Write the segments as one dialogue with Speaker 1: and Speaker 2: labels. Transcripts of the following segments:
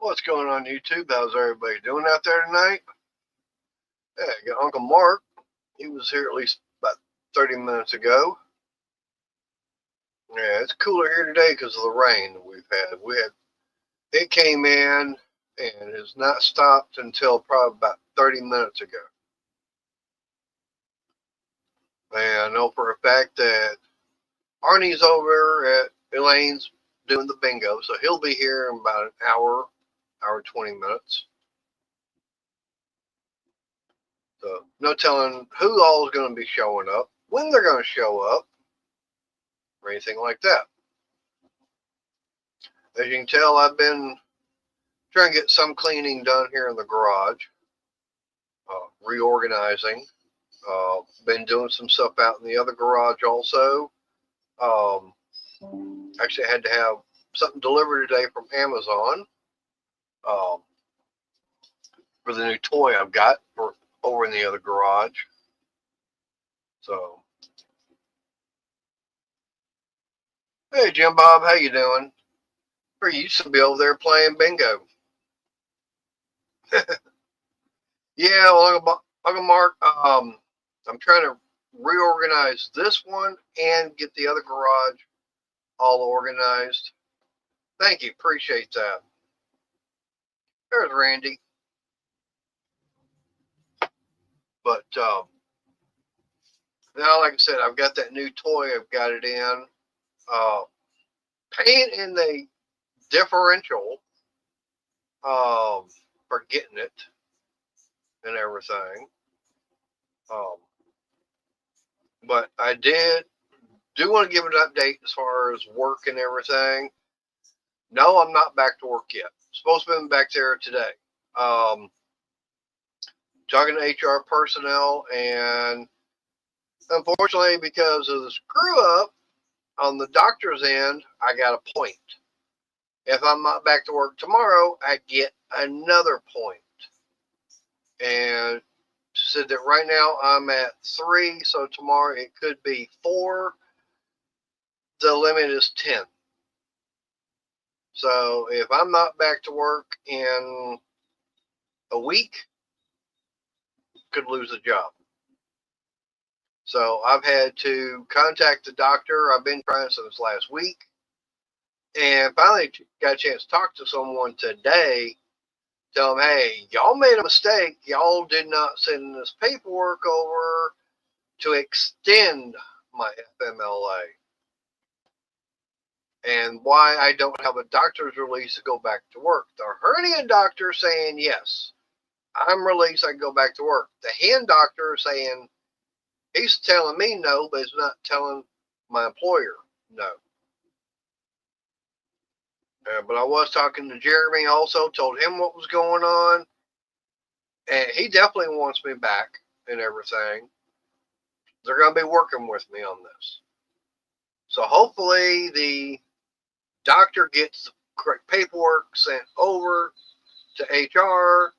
Speaker 1: What's going on YouTube? How's everybody doing out there tonight? Yeah, I got Uncle Mark. He was here at least about 30 minutes ago. Yeah, it's cooler here today because of the rain that we've had. It came in and has not stopped until probably about 30 minutes ago. And I know for a fact that Arnie's over at Elaine's doing the bingo, so he'll be here in about an hour 20 minutes. So no telling who all is going to be showing up, when they're going to show up, or anything like that. As you can tell, I've been trying to get some cleaning done here in the garage, reorganizing. Been doing some stuff out in the other garage also. Actually, I had to have something delivered today from Amazon for the new toy I've got for over in the other garage. So, hey Jim Bob, how you doing? You used to be over there playing bingo. Yeah, well, Uncle Mark, I'm trying to reorganize this one and get the other garage all organized. Thank you, appreciate that. There's Randy. But now, like I said, I've got that new toy. I've got it in. Paint in the differential for getting it and everything. But I do want to give an update as far as work and everything. No, I'm not back to work yet. Supposed to be back there today. Talking to HR personnel, and unfortunately, because of the screw up on the doctor's end, I got a point. If I'm not back to work tomorrow, I get another point. And said that right now I'm at 3, so tomorrow it could be 4. The limit is 10. So if I'm not back to work in a week, could lose the job. So I've had to contact the doctor. I've been trying since last week, and finally got a chance to talk to someone today. Tell them, hey, y'all made a mistake. Y'all did not send this paperwork over to extend my FMLA. And why I don't have a doctor's release to go back to work. The hernia doctor saying yes, I'm released, I can go back to work. The hand doctor saying he's telling me no, but he's not telling my employer no. But I was talking to Jeremy also, told him what was going on, and he definitely wants me back and everything. They're going to be working with me on this. So hopefully the doctor gets the correct paperwork sent over to HR,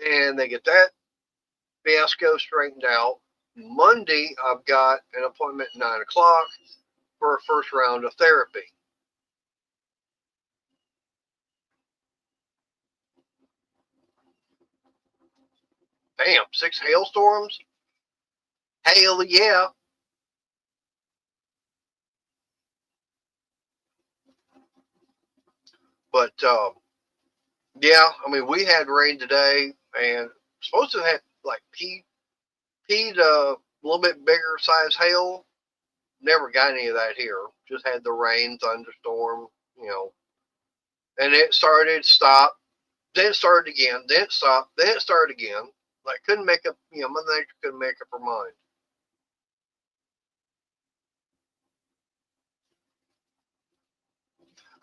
Speaker 1: and they get that fiasco straightened out. Monday, I've got an appointment at 9 o'clock for a first round of therapy. Damn, 6 hailstorms? Hell yeah. But, yeah, I mean, we had rain today, and supposed to have, like, peed a little bit bigger size hail. Never got any of that here. Just had the rain, thunderstorm, and it started, stopped, then it started again, then it stopped, then it started again. Like, couldn't make up, Mother Nature couldn't make up her mind.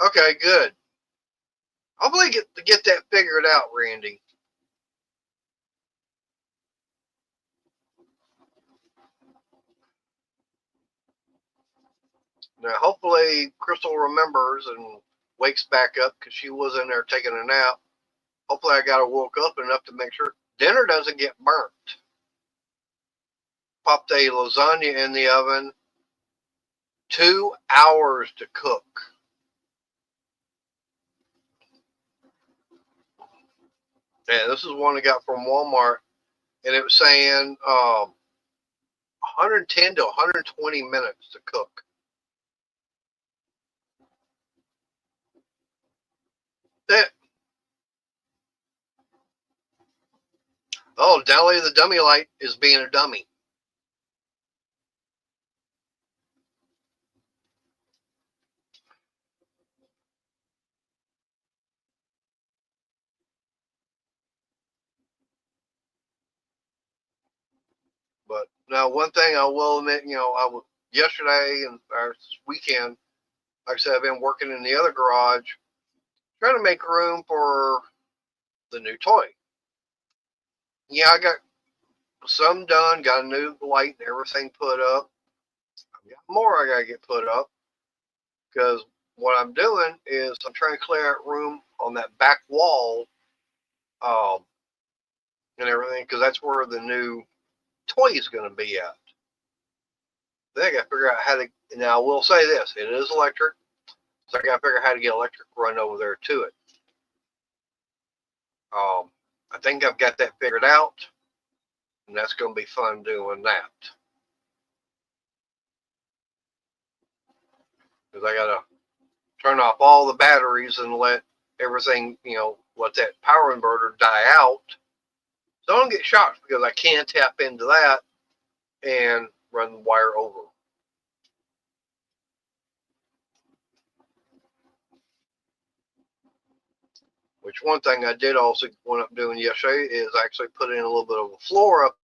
Speaker 1: Okay, good. Hopefully get that figured out, Randy. Now, hopefully Crystal remembers and wakes back up because she was in there taking a nap. Hopefully I got her woke up enough to make sure dinner doesn't get burnt. Popped a lasagna in the oven. 2 hours to cook. And this is one I got from Walmart, and it was saying 110 to 120 minutes to cook. That Deli the dummy light is being a dummy. But now, one thing I will admit, I was yesterday and or this weekend, like I said, I've been working in the other garage, trying to make room for the new toy. Yeah, I got some done, got a new light and everything put up. I've got more I gotta get put up because what I'm doing is I'm trying to clear out room on that back wall, um, and everything, because that's where the new toy is going to be at. Then I got to figure out how to. Now I will say this: it is electric, so I got to figure out how to get electric run over there to it. I think I've got that figured out, and that's going to be fun doing that. Because I got to turn off all the batteries and let everything, let that power inverter die out. So I don't get shocked because I can tap into that and run the wire over. Which one thing I did also end up doing yesterday is actually put in a little bit of a floor up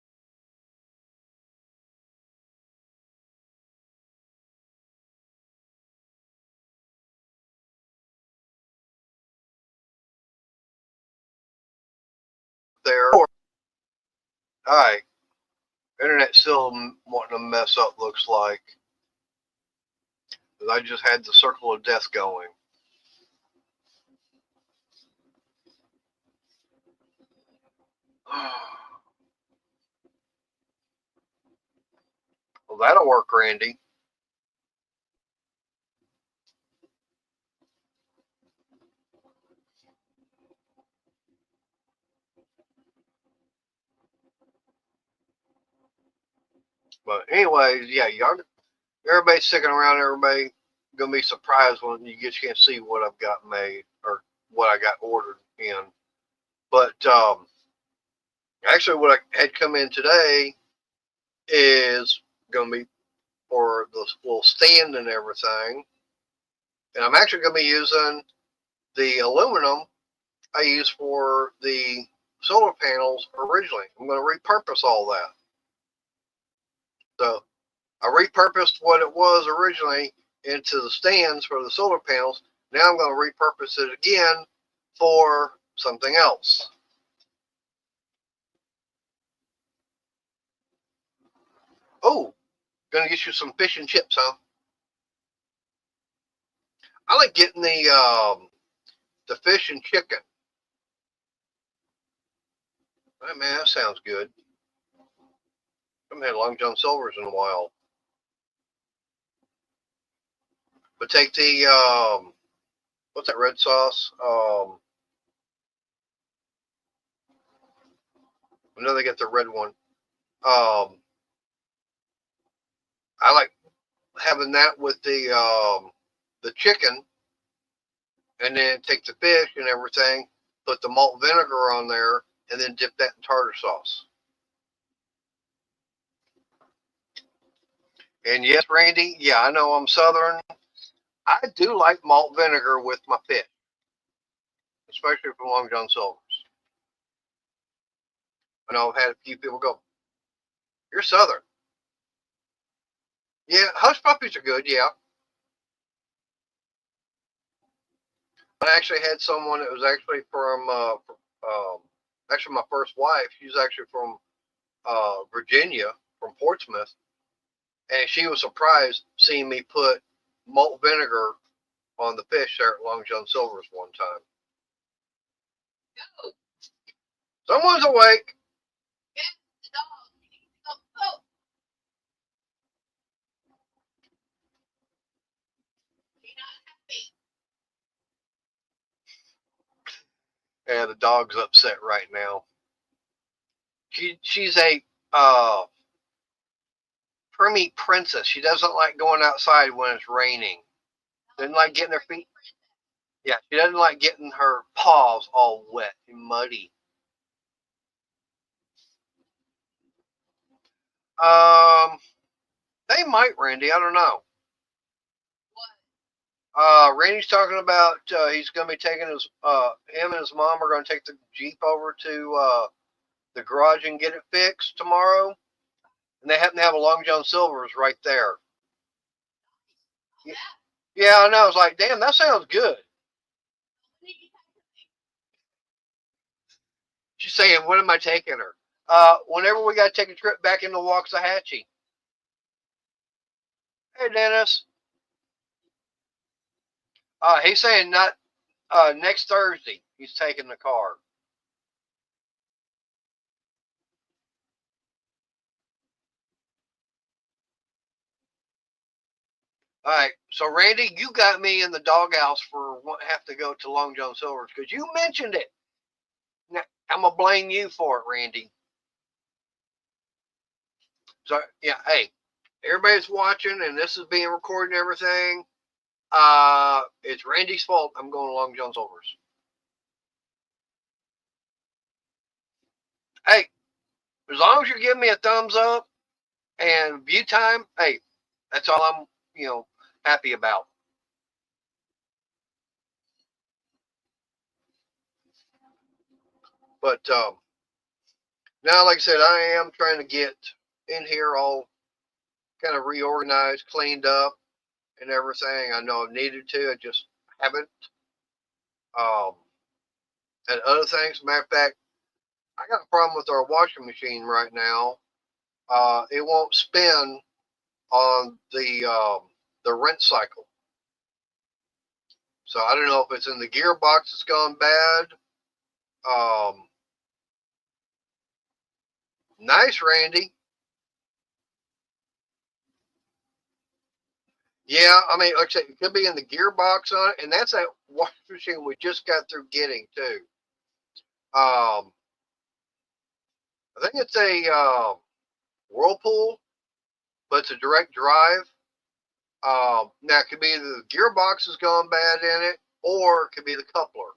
Speaker 1: there. All right, internet still wanting to mess up, looks like. I just had the circle of death going. Well, that'll work, Randy. But anyways, yeah, y'all, everybody's sticking around. Everybody gonna be surprised when you get a chance to see what I've got made or what I got ordered in. But actually, what I had come in today is gonna be for the little stand and everything. And I'm actually gonna be using the aluminum I used for the solar panels originally. I'm going to repurpose all that. So I repurposed what it was originally into the stands for the solar panels. Now I'm going to repurpose it again for something else. Oh, going to get you some fish and chips, huh? I like getting the fish and chicken. Oh, man, that sounds good. I haven't had Long John Silver's in a while. But take the what's that red sauce? I know they get the red one. I like having that with the chicken, and then take the fish and everything, put the malt vinegar on there, and then dip that in tartar sauce. And yes, Randy, yeah, I know I'm Southern. I do like malt vinegar with my fish, especially from Long John Silver's. I know I've had a few people go, "You're Southern." Yeah, hush puppies are good. Yeah, I actually had someone that was actually from actually my first wife. She's actually from Virginia, from Portsmouth, and she was surprised seeing me put malt vinegar on the fish there at Long John Silver's one time. Someone's awake. And the dog's upset right now. She's a preemie princess. She doesn't like going outside when it's raining. Doesn't like getting her feet. Yeah, she doesn't like getting her paws all wet and muddy. Um, they might, Randy. I don't know. Randy's talking about he's going to be taking him and his mom are going to take the Jeep over to the garage and get it fixed tomorrow. And they happen to have a Long John Silver's right there. Yeah, I know. I was like, damn, that sounds good. She's saying, when am I taking her? Whenever we got to take a trip back into Waxahachie. Hey, Dennis. He's saying not next Thursday. He's taking the car. All right, so Randy, you got me in the doghouse for have to go to Long John Silver's because you mentioned it. Now, I'm gonna blame you for it, Randy. So yeah, hey, everybody's watching, and this is being recorded and everything. It's Randy's fault. I'm going to Long John Silver's. Hey, as long as you're giving me a thumbs up and view time, hey, that's all I'm happy about. But now, like I said, I am trying to get in here all kind of reorganized, cleaned up, and everything. I know I've needed to. I just haven't. Um, and other things. Matter of fact, I got a problem with our washing machine right now. It won't spin on the rinse cycle. So I don't know if it's in the gearbox that's gone bad. Um, nice, Randy. Yeah, I mean, like I said, it could be in the gearbox on it, and that's that washing machine we just got through getting too. I think it's a Whirlpool, but it's a direct drive. Now it could be either the gearbox has gone bad in it, or it could be the coupler.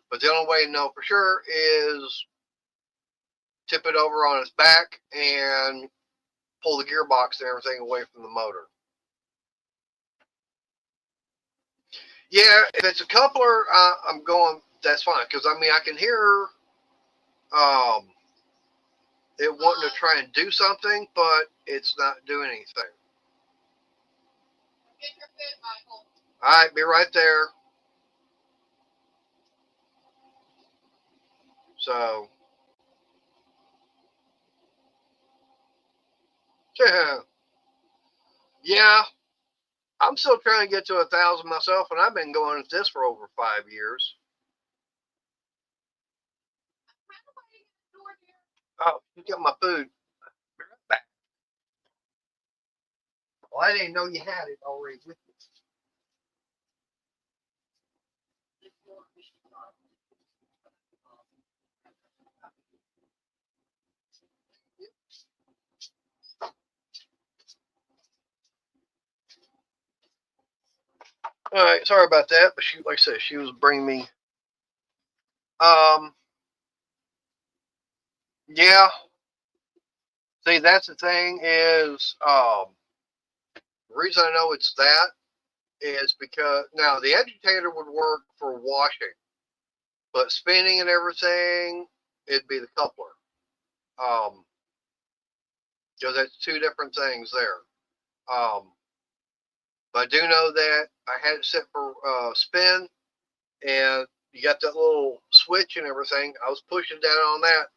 Speaker 1: But the only way to know for sure is tip it over on its back and pull the gearbox and everything away from the motor. Yeah, if it's a coupler, I'm going. That's fine because I mean I can hear um, it wanting to try and do something, but it's not doing anything. Get your food, Michael. All right, be right there. So, yeah, I'm still trying to get to 1,000 myself, and I've been going at this for over 5 years. Oh, you got my food. Be right back. Well, I didn't know you had it already with you. All right, sorry about that, but she, like I said, she was bringing me. Um, yeah. See, that's the thing is, the reason I know it's that is because now the agitator would work for washing, but spinning and everything, it'd be the coupler. Um, because that's two different things there. But I do know that I had it set for spin, and you got that little switch and everything. I was pushing down on that.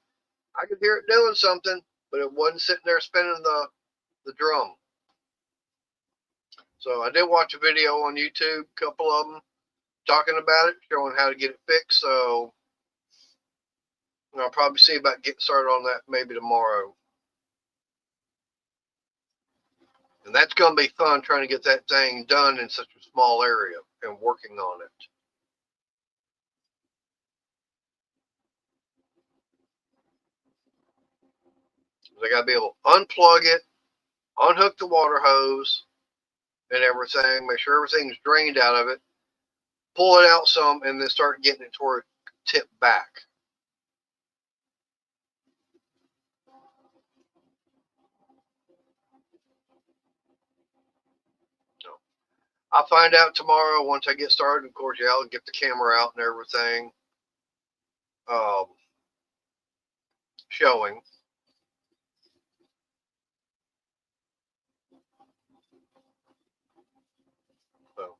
Speaker 1: I could hear it doing something, but it wasn't sitting there spinning the drum. So I did watch a video on YouTube, a couple of them talking about it, showing how to get it fixed. So I'll probably see about getting started on that maybe tomorrow. And that's going to be fun trying to get that thing done in such a small area and working on it. They got to be able to unplug it, unhook the water hose and everything, make sure everything's drained out of it, pull it out some, and then start getting it toward tip back. So I'll find out tomorrow once I get started. Of course, yeah, I'll get the camera out and everything. Showing. So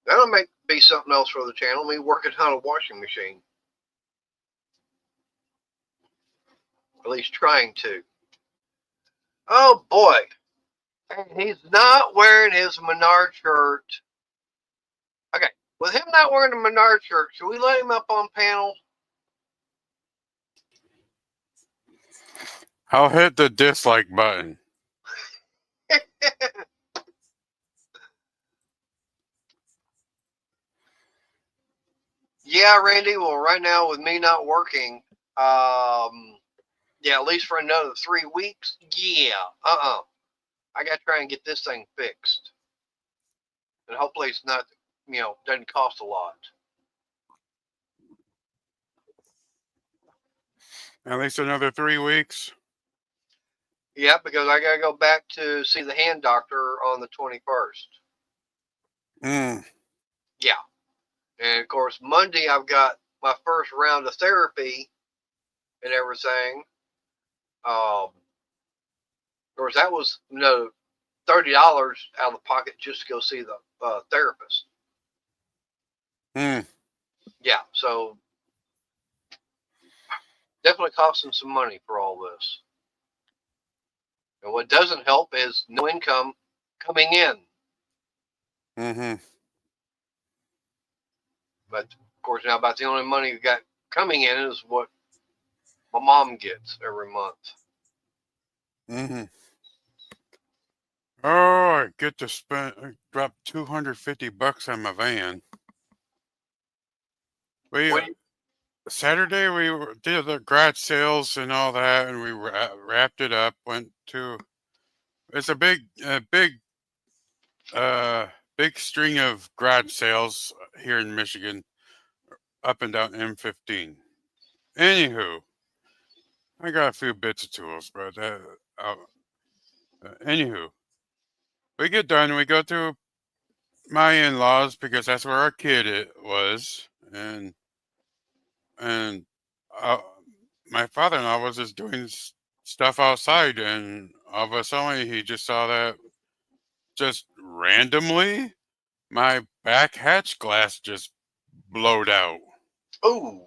Speaker 1: that'll be something else for the channel. Me working on a washing machine. At least trying to. Oh boy. And he's not wearing his Menard shirt. Okay. With him not wearing the Menard shirt, should we let him up on panel?
Speaker 2: I'll hit the dislike button.
Speaker 1: Yeah, Randy. Well, right now with me not working, yeah, at least for another 3 weeks. Yeah, I got to try and get this thing fixed, and hopefully it's not, doesn't cost a lot.
Speaker 2: At least another 3 weeks.
Speaker 1: Yeah, because I got to go back to see the hand doctor on the 21st. Yeah. And of course, Monday I've got my first round of therapy and everything. Of course, that was $30 out of the pocket just to go see the therapist. Yeah, so definitely costing some money for all this. And what doesn't help is no income coming in. But of course, now about the only money we got coming in is what my mom gets every month.
Speaker 2: Oh, I get to drop $250 on my van. Saturday we did the garage sales and all that, and we wrapped it up. It's a big string of garage sales here in Michigan, up and down M15. Anywho, I got a few bits of tools, but anywho, we get done. We go to my in-laws because that's where our kid was, and my father-in-law was just doing stuff outside, and all of a sudden he just saw that just randomly my back hatch glass just blowed out.
Speaker 1: Oh,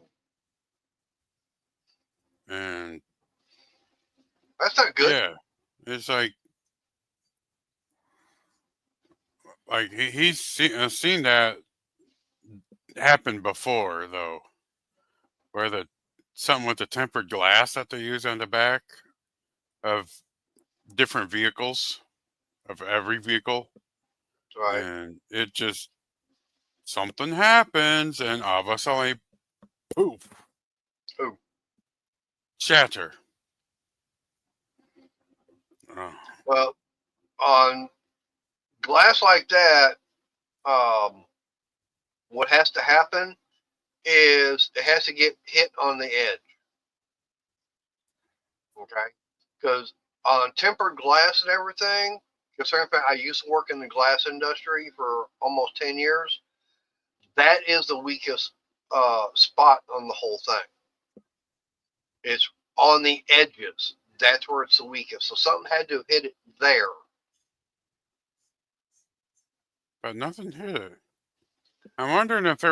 Speaker 2: and
Speaker 1: that's not good.
Speaker 2: Yeah, it's like he's seen that happen before, though, where something with the tempered glass that they use on the back of different vehicles, of every vehicle.
Speaker 1: Right.
Speaker 2: And it just, something happens, and all of a sudden, poof.
Speaker 1: Ooh.
Speaker 2: Shatter.
Speaker 1: Well, on glass like that, what has to happen is it has to get hit on the edge. Okay? Because on tempered glass and everything, considering I used to work in the glass industry for almost 10 years, that is the weakest spot on the whole thing. It's on the edges. That's where it's the weakest. So something had to hit it there.
Speaker 2: But nothing hit it. I'm wondering if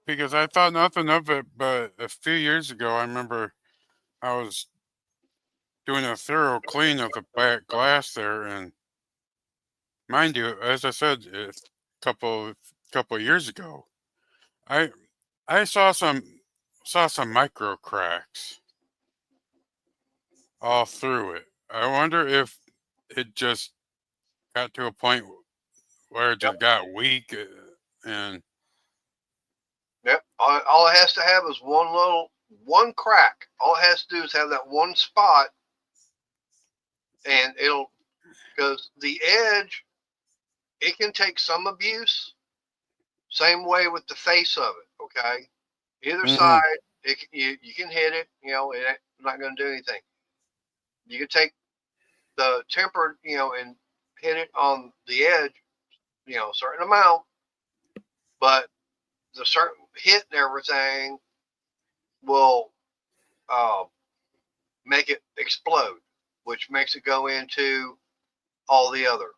Speaker 2: because I thought nothing of it, but a few years ago, I remember I was doing a thorough clean of the back glass there, and mind you, as I said, a couple years ago, I saw some micro cracks all through it. I wonder if it just got to a point where it just got weak, and
Speaker 1: yep, all it has to have is one little one crack. All it has to do is have that one spot, and it'll, because the edge, it can take some abuse. Same way with the face of it. Okay, either
Speaker 2: Mm-hmm.
Speaker 1: side, you can hit it. It's not going to do anything. You can take the tempered, and hit it on the edge, a certain amount, but the certain hit and everything will uh, make it explode, which makes it go into all the other.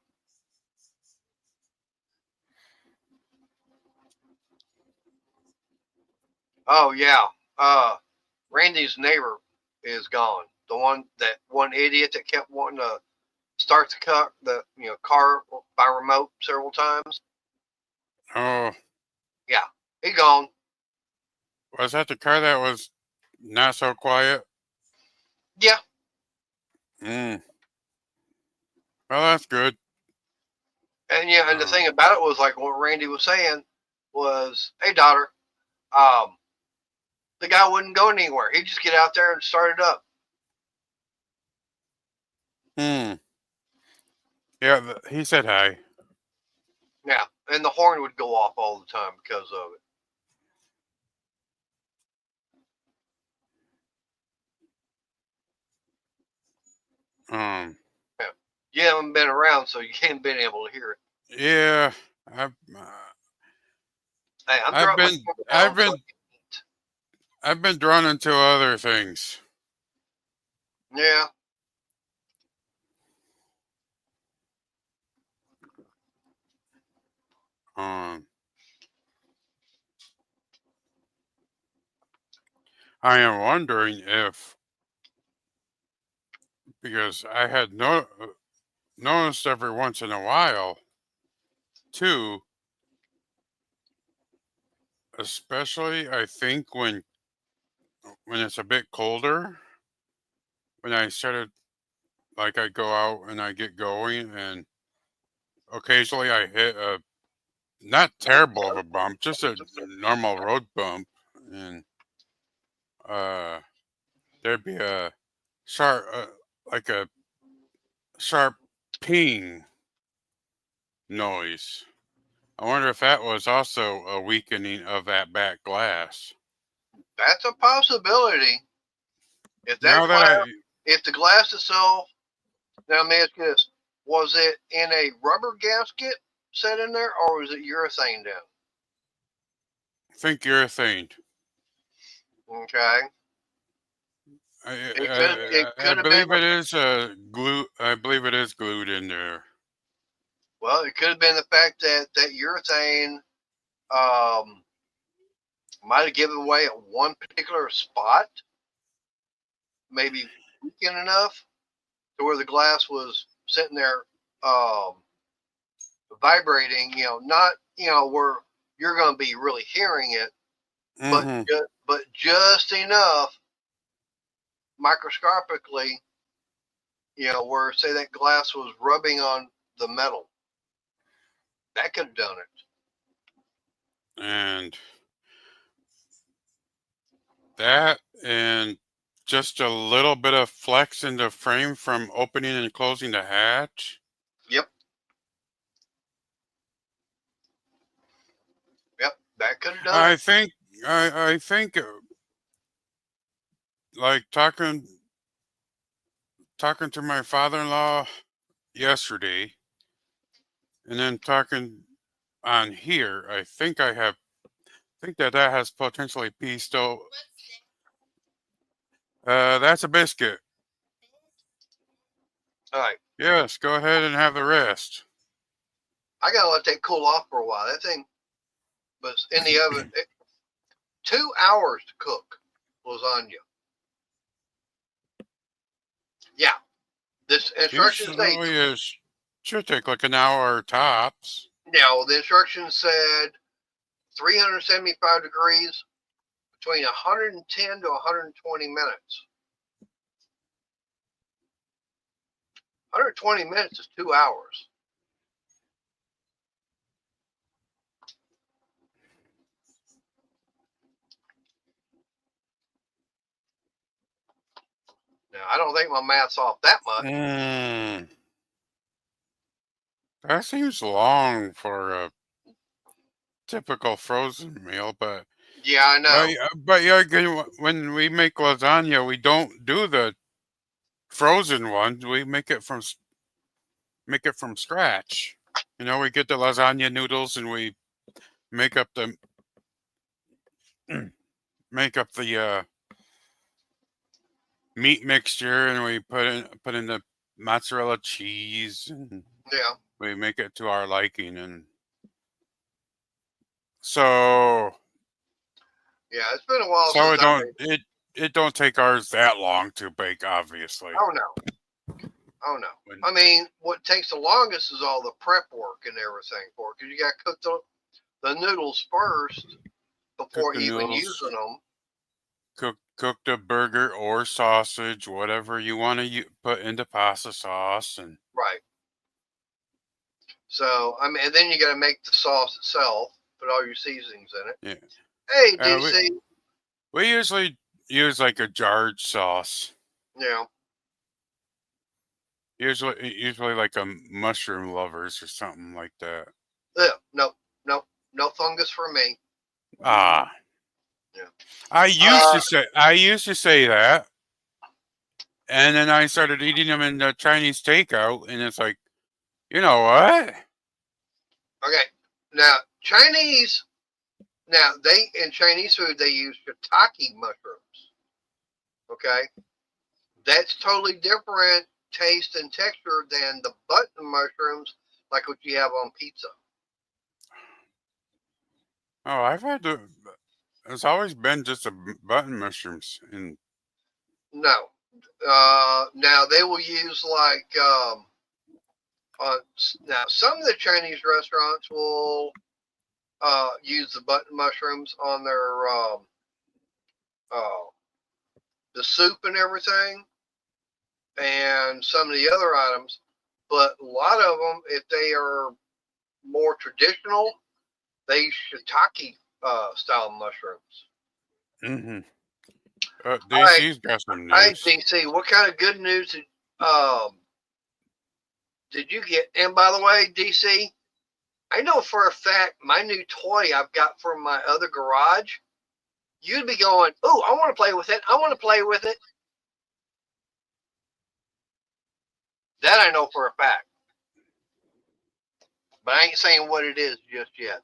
Speaker 1: Oh yeah, Randy's neighbor is gone. That one idiot that kept wanting to start the car by remote several times.
Speaker 2: Oh,
Speaker 1: Yeah, he gone.
Speaker 2: was that the car that was not so quiet?
Speaker 1: Yeah,
Speaker 2: Mm. Well, that's good.
Speaker 1: and the thing about it was like what Randy was saying was, hey daughter, um, the guy wouldn't go anywhere. He'd just get out there and start it up.
Speaker 2: Hmm. Yeah, he said hi.
Speaker 1: Yeah, and the horn would go off all the time because of it.
Speaker 2: Um.
Speaker 1: Yeah, you haven't been around, so you haven't been able to hear it.
Speaker 2: Yeah.
Speaker 1: Hey, I'm
Speaker 2: I've
Speaker 1: dropping my
Speaker 2: been
Speaker 1: camera
Speaker 2: I've
Speaker 1: down so I
Speaker 2: been I've been drawn into other things.
Speaker 1: can. Yeah,
Speaker 2: Um. I am wondering if, because I had noticed every once in a while too, especially I think when it's a bit colder, when I started, like, I go out and I get going, and occasionally I hit a not terrible of a bump, just a normal road bump, and uh, there'd be a sharp, like a sharp ping noise. I wonder if that was also a weakening of that back glass.
Speaker 1: that's a possibility. If that
Speaker 2: Now that
Speaker 1: glass,
Speaker 2: I
Speaker 1: if the glass itself, now let me ask you this: was it in a rubber gasket set in there, or was it urethane down?
Speaker 2: think urethane,
Speaker 1: Okay, it
Speaker 2: I
Speaker 1: could have been
Speaker 2: believe it is glue. I believe it is glued in there.
Speaker 1: well, it could have been the fact that that urethane um, might have given away at one particular spot, maybe weakened enough to where the glass was sitting there um, vibrating. Not where you're going to be really hearing it, but
Speaker 2: Mm-hmm.
Speaker 1: just enough microscopically, where say that glass was rubbing on the metal. That could have done it.
Speaker 2: And that, and just a little bit of flex in the frame from opening and closing the hatch.
Speaker 1: Yep, yep, that could have done it.
Speaker 2: I think I think like talking to my father-in-law yesterday, and then talking on here. I think that has potentially pieced out. That's a biscuit.
Speaker 1: All right,
Speaker 2: Yes, go ahead and have the rest.
Speaker 1: I gotta let that cool off for a while. That thing was in the oven 2 hours to cook lasagna. Yeah, this instruction states.
Speaker 2: Usually it should take like an hour tops.
Speaker 1: The instructions said 375 degrees between 110 to 120 minutes. 120 minutes is 2 hours. Now, I don't think my math's off that much.
Speaker 2: That seems long for a typical frozen meal, but
Speaker 1: Yeah, I know.
Speaker 2: when we make lasagna, we don't do the frozen ones. We make it from scratch. We get the lasagna noodles and we make up the make up the meat mixture, and we put in the mozzarella cheese, and
Speaker 1: Yeah.
Speaker 2: we make it to our liking. And so
Speaker 1: Yeah, it's been a while
Speaker 2: so
Speaker 1: since
Speaker 2: it
Speaker 1: I
Speaker 2: don't
Speaker 1: made.
Speaker 2: it don't take ours that long to bake, obviously.
Speaker 1: Oh no. Oh no.
Speaker 2: When
Speaker 1: I mean, what takes the longest is all the prep work and everything for it, because you got to cook the noodles first
Speaker 2: cook
Speaker 1: before
Speaker 2: the
Speaker 1: even
Speaker 2: noodles,
Speaker 1: using them.
Speaker 2: cook the burger or sausage, whatever you want to put into pasta sauce, and
Speaker 1: Right. So I mean, and then you got to make the sauce itself. Put all your seasonings in it.
Speaker 2: yeah.
Speaker 1: Hey,
Speaker 2: Uh, we
Speaker 1: DC.
Speaker 2: we usually use like a jarred sauce.
Speaker 1: Yeah.
Speaker 2: Usually like a mushroom lovers or something like that.
Speaker 1: Yeah. No. No. No fungus for me.
Speaker 2: Ah,
Speaker 1: Yeah.
Speaker 2: I used to say that, and then I started eating them in the Chinese takeout, and it's like, you know what?
Speaker 1: Okay. Now Chinese. Now they in Chinese food they use shiitake mushrooms. Okay. That's totally different taste and texture than the button mushrooms like what you have on pizza.
Speaker 2: Oh, I've had the. It's always been just a button mushrooms, and
Speaker 1: No. Now they will use like now some of the Chinese restaurants will use the button mushrooms on their uh, the soup and everything, and some of the other items. But a lot of them, if they are more traditional, they use shiitake style mushrooms.
Speaker 2: mm-hmm.
Speaker 1: All right,
Speaker 2: DC's got some
Speaker 1: all right,
Speaker 2: news.
Speaker 1: DC. What kind of good news did you get? And by the way, DC, I know for a fact my new toy I've got from my other garage. You'd be going, "Oh, I want to play with it. I want to play with it." That I know for a fact, but I ain't saying what it is just yet.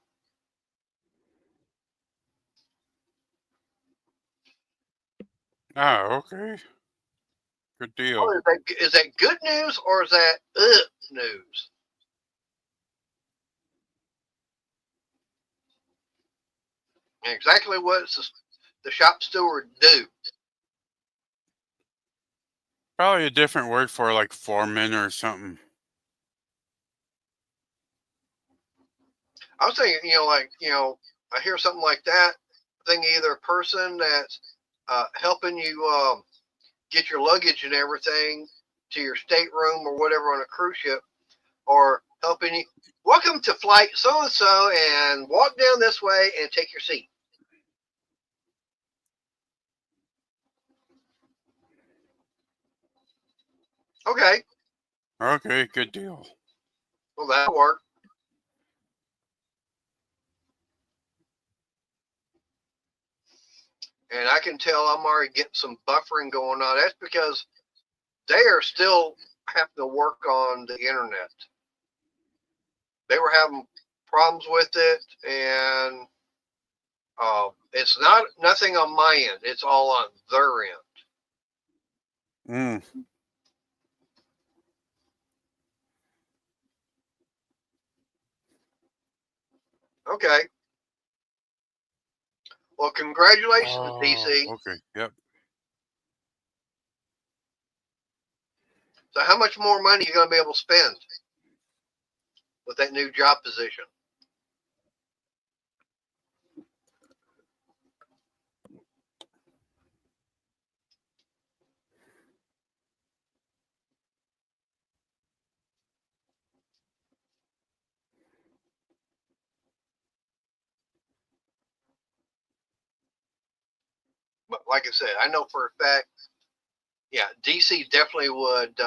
Speaker 2: Ah, okay, good
Speaker 1: Oh,
Speaker 2: deal.
Speaker 1: is that good news or is that news? And exactly what the shop steward do.
Speaker 2: Probably a different word for like foreman or something.
Speaker 1: I was thinking, like, I hear something like that. I think either a person that's helping you get your luggage and everything to your stateroom or whatever on a cruise ship, or helping you. Welcome to flight so and so, and walk down this way and take your seat. Okay,
Speaker 2: Okay, good deal.
Speaker 1: well that'll work. And I can tell I'm already getting some buffering going on. That's because they are still having to work on the internet. They were having problems with it, and it's nothing on my end. It's all on their end.
Speaker 2: Mm.
Speaker 1: Okay. Well, congratulations,
Speaker 2: Oh,
Speaker 1: DC.
Speaker 2: okay. Yep.
Speaker 1: So, how much more money are you going to be able to spend with that new job position? But like I said, I know for a fact Yeah, DC definitely would.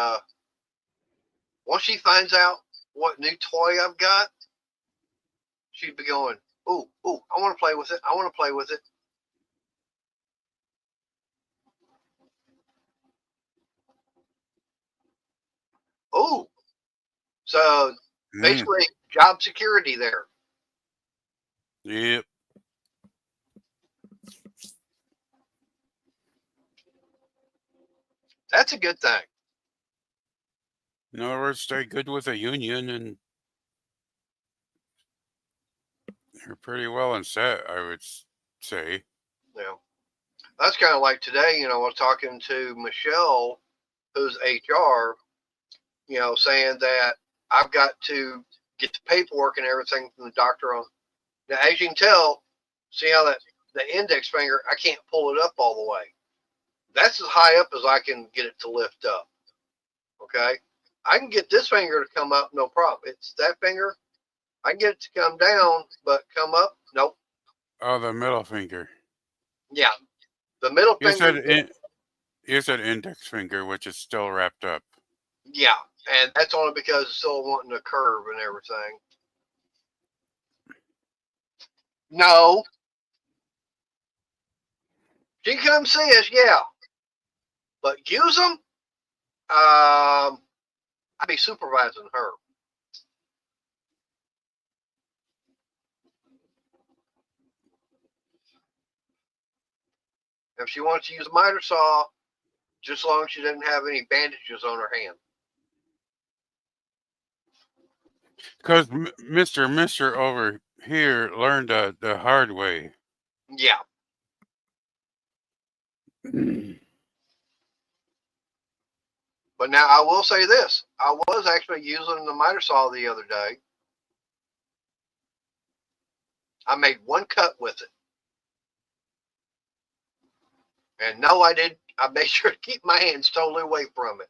Speaker 1: Once she finds out what new toy I've got, she'd be going, "Ooh, ooh, I want to play with it. I want to play with it." Ooh, so
Speaker 2: Mm.
Speaker 1: basically job security there.
Speaker 2: Yep.
Speaker 1: That's a good thing.
Speaker 2: In other words, stay good with a union, and you're pretty well and set, I would say.
Speaker 1: Yeah, that's kind of like today. I was talking to Michelle, who's HR. Saying that I've got to get the paperwork and everything from the doctor on. Now, as you can tell, see how that the index finger, I can't pull it up all the way. That's as high up as I can get it to lift up. Okay, I can get this finger to come up, no problem. It's that finger, I can get it to come down, but come up, nope.
Speaker 2: Oh, the middle finger.
Speaker 1: Yeah, the middle
Speaker 2: You
Speaker 1: finger,
Speaker 2: said you said index finger, which is still wrapped up.
Speaker 1: yeah, and that's only because it's still wanting a curve and everything. No, she come see us, yeah, but use them. I'd be supervising her. If she wants to use a miter saw, just as long as she doesn't have any bandages on her hand.
Speaker 2: Because Mister over here learned the hard way.
Speaker 1: Yeah. But now I will say this. I was actually using the miter saw the other day. I made one cut with it. And no, I didn't. I made sure to keep my hands totally away from it.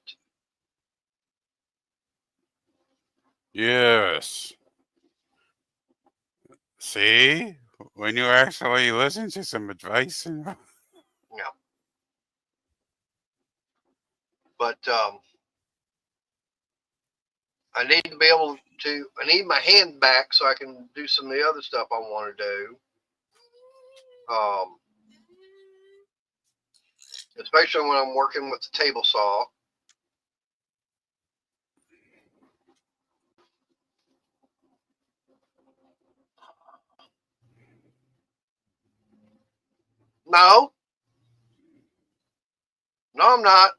Speaker 2: Yes. See, when you actually listen to some advice, and
Speaker 1: Yeah. But I need to be able to, I need my hand back so I can do some of the other stuff I want to do. Um, Especially when I'm working with the table saw. No, no, I'm not.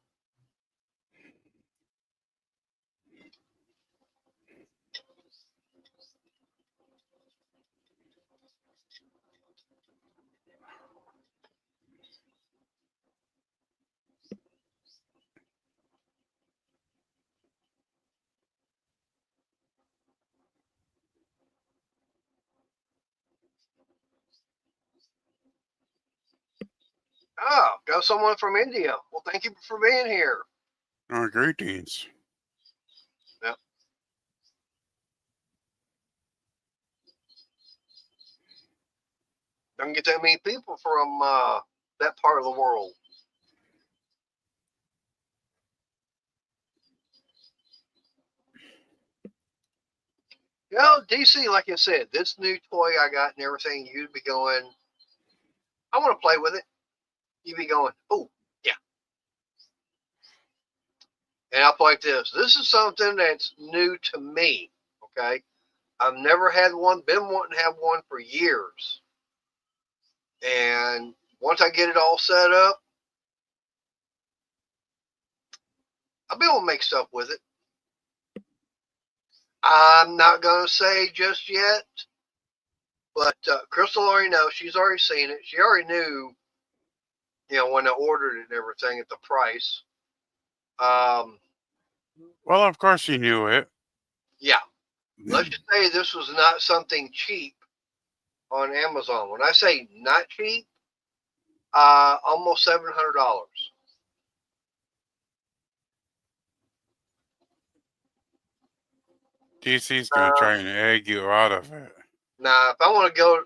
Speaker 1: Oh, got someone from India. Well, thank you for being here.
Speaker 2: greetings.
Speaker 1: Yeah. Don't get that many people from that part of the world. DC, like I said, this new toy I got and everything, you'd be going, I want to play with it. You'd be going, oh, yeah. And I'll play like this. This is something that's new to me. Okay. I've never had one, been wanting to have one for years. And once I get it all set up, I'll be able to make stuff with it. I'm not going to say just yet, but Crystal already knows. She's already seen it. She already knew, when I ordered it and everything at the price. Um,
Speaker 2: Well, of course you knew it.
Speaker 1: yeah, let's just say this was not something cheap on Amazon. When I say not cheap, almost $700.
Speaker 2: DC's gonna try and egg you out of it.
Speaker 1: Now, if I want to go,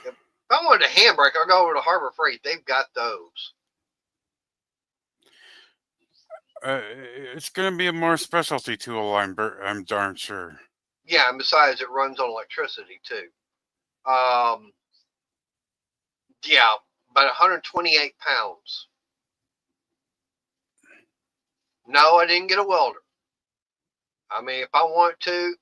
Speaker 1: if I wanted a handbrake, I'll go over to Harbor Freight. They've got those.
Speaker 2: It's going to be a more specialty tool, I'm darn sure.
Speaker 1: Yeah, and besides, it runs on electricity too. Yeah, about 128 pounds. No, I didn't get a welder. I mean, if I want to,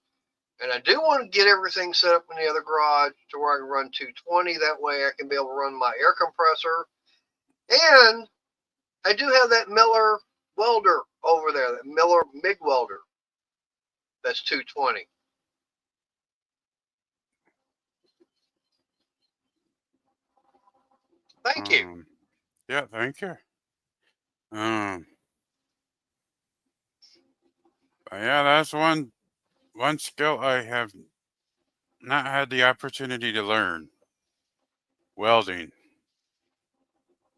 Speaker 1: and I do want to get everything set up in the other garage to where I can run 220. That way I can be able to run my air compressor. And I do have that Miller welder over there, that Miller MIG welder. That's 220. Thank you.
Speaker 2: Yeah, thank you. Yeah, that's one skill I have not had the opportunity to learn. Welding.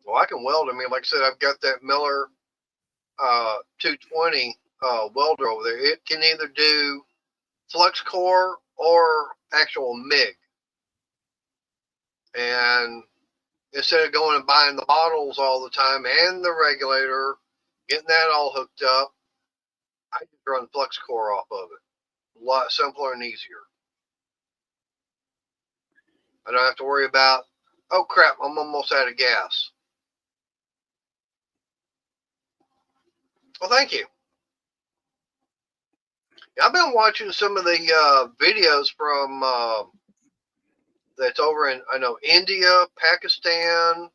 Speaker 1: Well, I can weld. I mean, like I said, I've got that Miller 220 welder over there. It can either do flux core or actual MIG. And instead of going and buying the bottles all the time and the regulator, getting that all hooked up, I just run flux core off of it. A lot simpler and easier. I don't have to worry about, oh crap, I'm almost out of gas. Well, thank you. I've been watching some of the videos from that's over in, I know, India, Pakistan,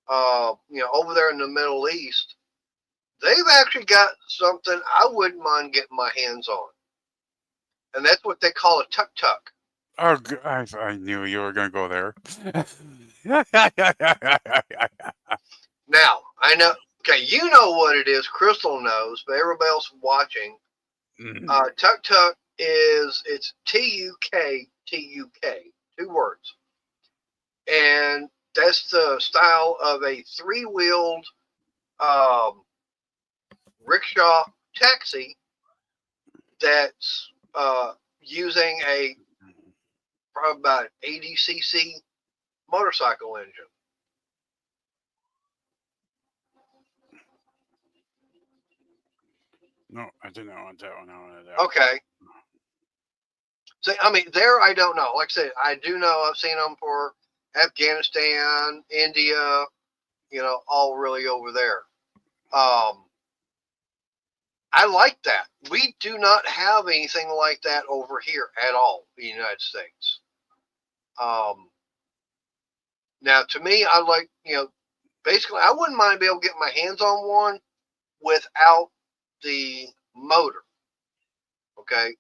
Speaker 1: over there in the Middle East. They've actually got something I wouldn't mind getting my hands on. And that's what they call a tuk-tuk.
Speaker 2: Oh, I knew you were going to go there.
Speaker 1: Now, I know, okay, you know what it is. Crystal knows, but everybody else watching, tuk-tuk it's T-U-K, 2 words. And that's the style of a 3-wheeled rickshaw taxi that's using a probably about 80cc motorcycle engine.
Speaker 2: No, I did not want that one. I wanted that.
Speaker 1: Okay. See, I mean, there I don't know. Like I said, I do know I've seen them for Afghanistan, India, all really over there. I like that. We do not have anything like that over here at all in the United States. Now, to me, I like, basically, I wouldn't mind being able to get my hands on one without the motor. Okay.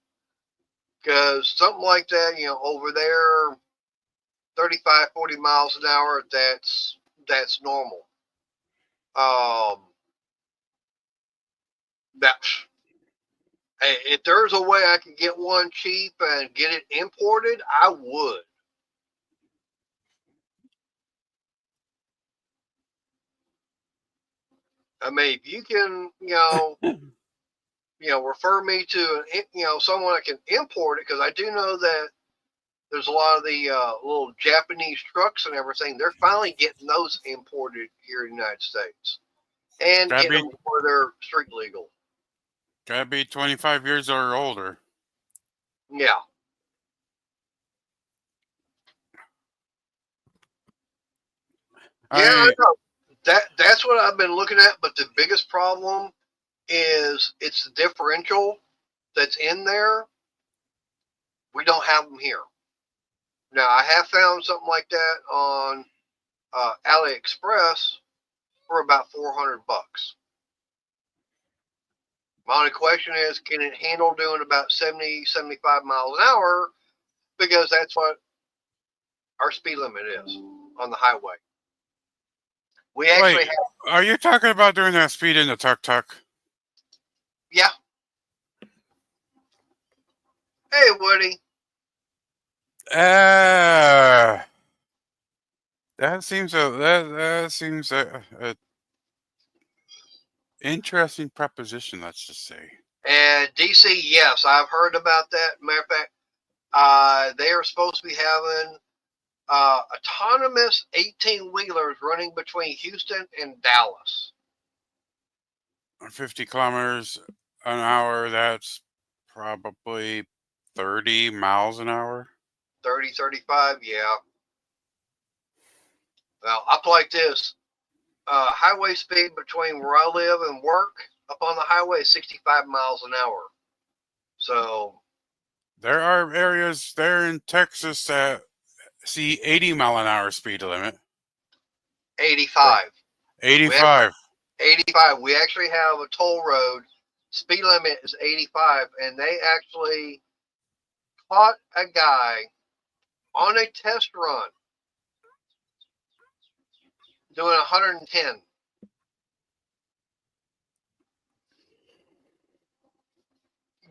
Speaker 1: Because something like that, over there, 35, 40 miles an hour, that's normal. That if there's a way I could get one cheap and get it imported, I would. I mean, if you can, refer me to someone that can import it, because I do know that there's a lot of the little Japanese trucks and everything. They're finally getting those imported here in the United States and getting them where they're street legal.
Speaker 2: Gotta be 25 years or older.
Speaker 1: Yeah. Yeah, I know. That's what I've been looking at, but the biggest problem is it's the differential that's in there. We don't have them here. Now, I have found something like that on AliExpress for about $400. My only question is, can it handle doing about 70, 75 miles an hour? Because that's what our speed limit is on the highway. We actually have.
Speaker 2: Are you talking about doing that speed in the tuk-tuk?
Speaker 1: Yeah. Hey, Woody.
Speaker 2: That seems a interesting proposition. Let's just say.
Speaker 1: And DC, yes, I've heard about that. Matter of fact, they are supposed to be having autonomous 18-wheelers running between Houston and Dallas.
Speaker 2: 50 kilometers an hour, that's probably 30 miles an hour.
Speaker 1: 30, 35, yeah. Well, up like this. Highway speed between where I live and work up on the highway is 65 miles an hour. So
Speaker 2: There are areas there in Texas that see 80-mile-an-hour speed limit.
Speaker 1: 85. We have
Speaker 2: 85.
Speaker 1: 85. We actually have a toll road. Speed limit is 85, and they actually caught a guy on a test run doing 110.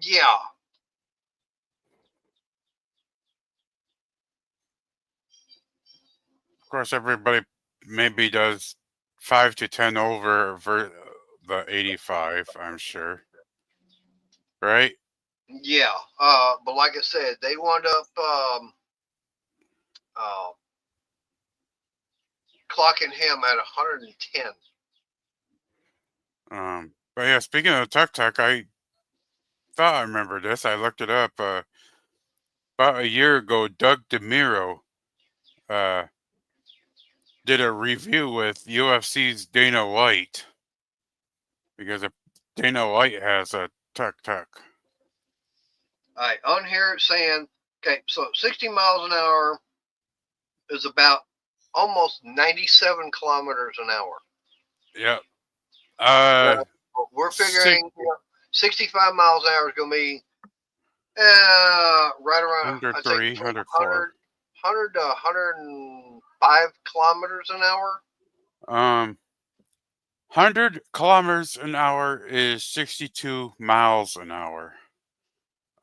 Speaker 1: Yeah.
Speaker 2: Of course, everybody maybe does 5 to 10 over the 85, I'm sure. Right?
Speaker 1: Yeah. But like I said, they wound up uh, clocking him at 110.
Speaker 2: But yeah, speaking of tuk tuk, I thought I remembered this. I looked it up. About a year ago, Doug DeMiro uh, did a review with UFC's Dana White because Dana White has a tuk tuk.
Speaker 1: All right. On here it's saying, okay, so 60 miles an hour is about almost 97 kilometers an hour.
Speaker 2: Yep.
Speaker 1: So we're figuring 65 miles an hour is going to be right around, I'd say
Speaker 2: 103,
Speaker 1: between
Speaker 2: 104.
Speaker 1: 100 to 105 kilometers an hour.
Speaker 2: 100 kilometers an hour is 62 miles an hour.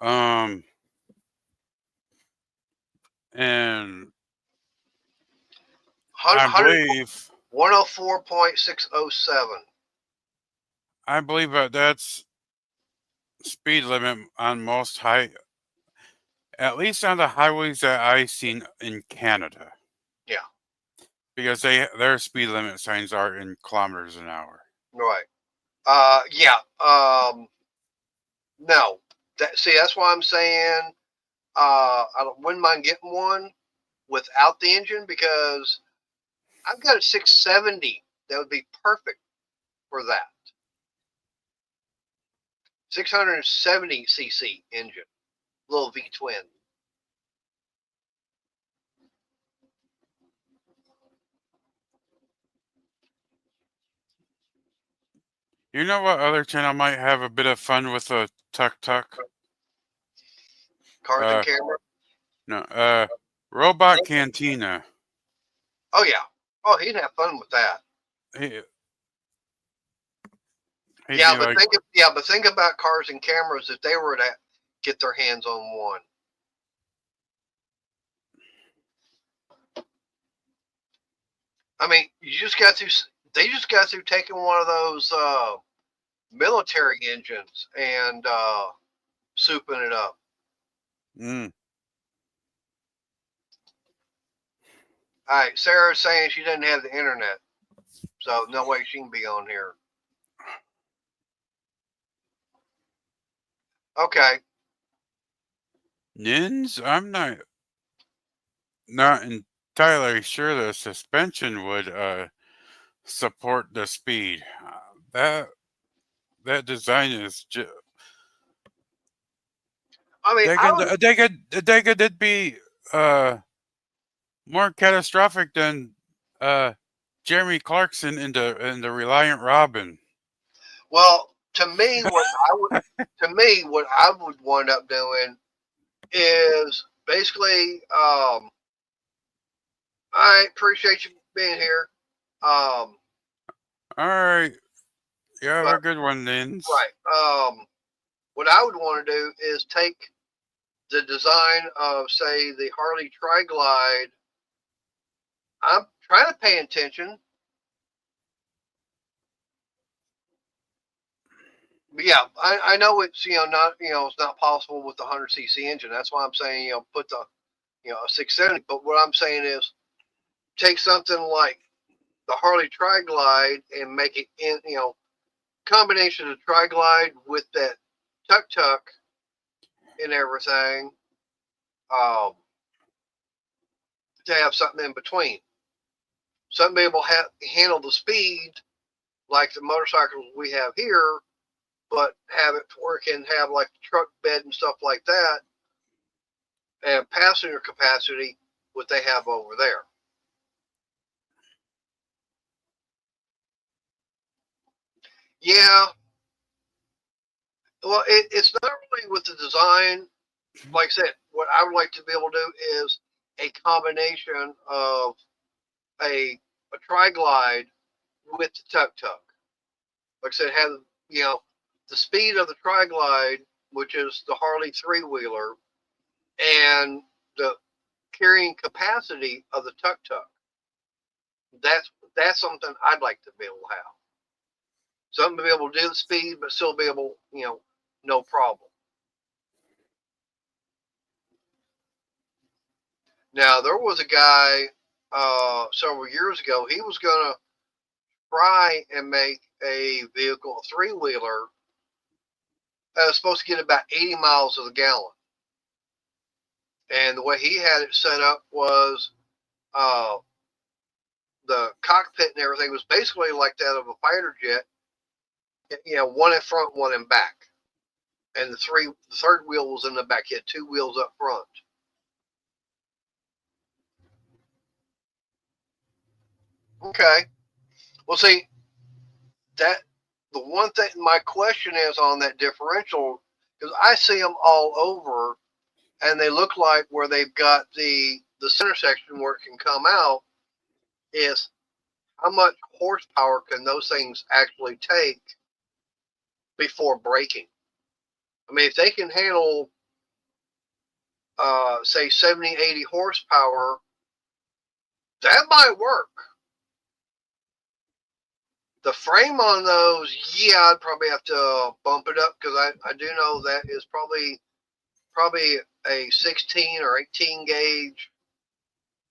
Speaker 2: And I believe
Speaker 1: 104.607.
Speaker 2: that's speed limit on most at least on the highways that I've seen in Canada.
Speaker 1: Yeah.
Speaker 2: Because their speed limit signs are in kilometers an hour.
Speaker 1: Right. Yeah. No. That's why I'm saying I wouldn't mind getting one without the engine because I've got a 670 that would be perfect for that. 670cc engine, little V twin.
Speaker 2: You know what other channel might have a bit of fun with a tuk tuk?
Speaker 1: Cars and camera.
Speaker 2: No, Robot Cantina.
Speaker 1: Oh yeah. Oh, he'd have fun with that.
Speaker 2: He,
Speaker 1: Yeah, but think about cars and cameras if they were to get their hands on one. I mean, they just got through taking one of those military engines and souping it up.
Speaker 2: Mm.
Speaker 1: All right, Sarah's saying she doesn't have the internet, so no way she can be on here. Okay.
Speaker 2: Nins? I'm not entirely sure the suspension would support the speed. That design is just.
Speaker 1: I mean,
Speaker 2: They could be more catastrophic than Jeremy Clarkson in the Reliant Robin.
Speaker 1: well, to me, what I would wind up doing is basically, I appreciate you being here.
Speaker 2: All right, you have
Speaker 1: But
Speaker 2: a good one, Nins.
Speaker 1: right, what I would want to do is take the design of, say, the Harley Tri-Glide. I'm trying to pay attention. But yeah, I know it's not it's not possible with the 100cc engine. That's why I'm saying put the a 670. But what I'm saying is take something like the Harley Tri-Glide and make it in combination of Tri-Glide with that tuk-tuk and everything, um, to have something in between. Something able to handle the speed like the motorcycles we have here, but have it where it can have like the truck bed and stuff like that, and passenger capacity what they have over there. Yeah, well, it's not really with the design. Like I said, what I would like to be able to do is a combination of a Tri-Glide with the tuk-tuk. Like I said, have, you know, the speed of the Tri-Glide, which is the Harley three-wheeler, and the carrying capacity of the tuk-tuk. That's something I'd like to be able to have. Something to be able to do the speed, but still be able, no problem. Now, there was a guy several years ago, he was going to try and make a vehicle, a three-wheeler, that was supposed to get about 80 miles to the gallon. And the way he had it set up was the cockpit and everything was basically like that of a fighter jet, one in front, one in back. And the third wheel was in the back. He had two wheels up front. Okay. Well, see, that the one thing, my question is on that differential, because I see them all over, and they look like where they've got the center section where it can come out, is how much horsepower can those things actually take before braking? I mean, if they can handle, say, 70, 80 horsepower, that might work. The frame on those, yeah, I'd probably have to bump it up, because I do know that is probably a 16 or 18 gauge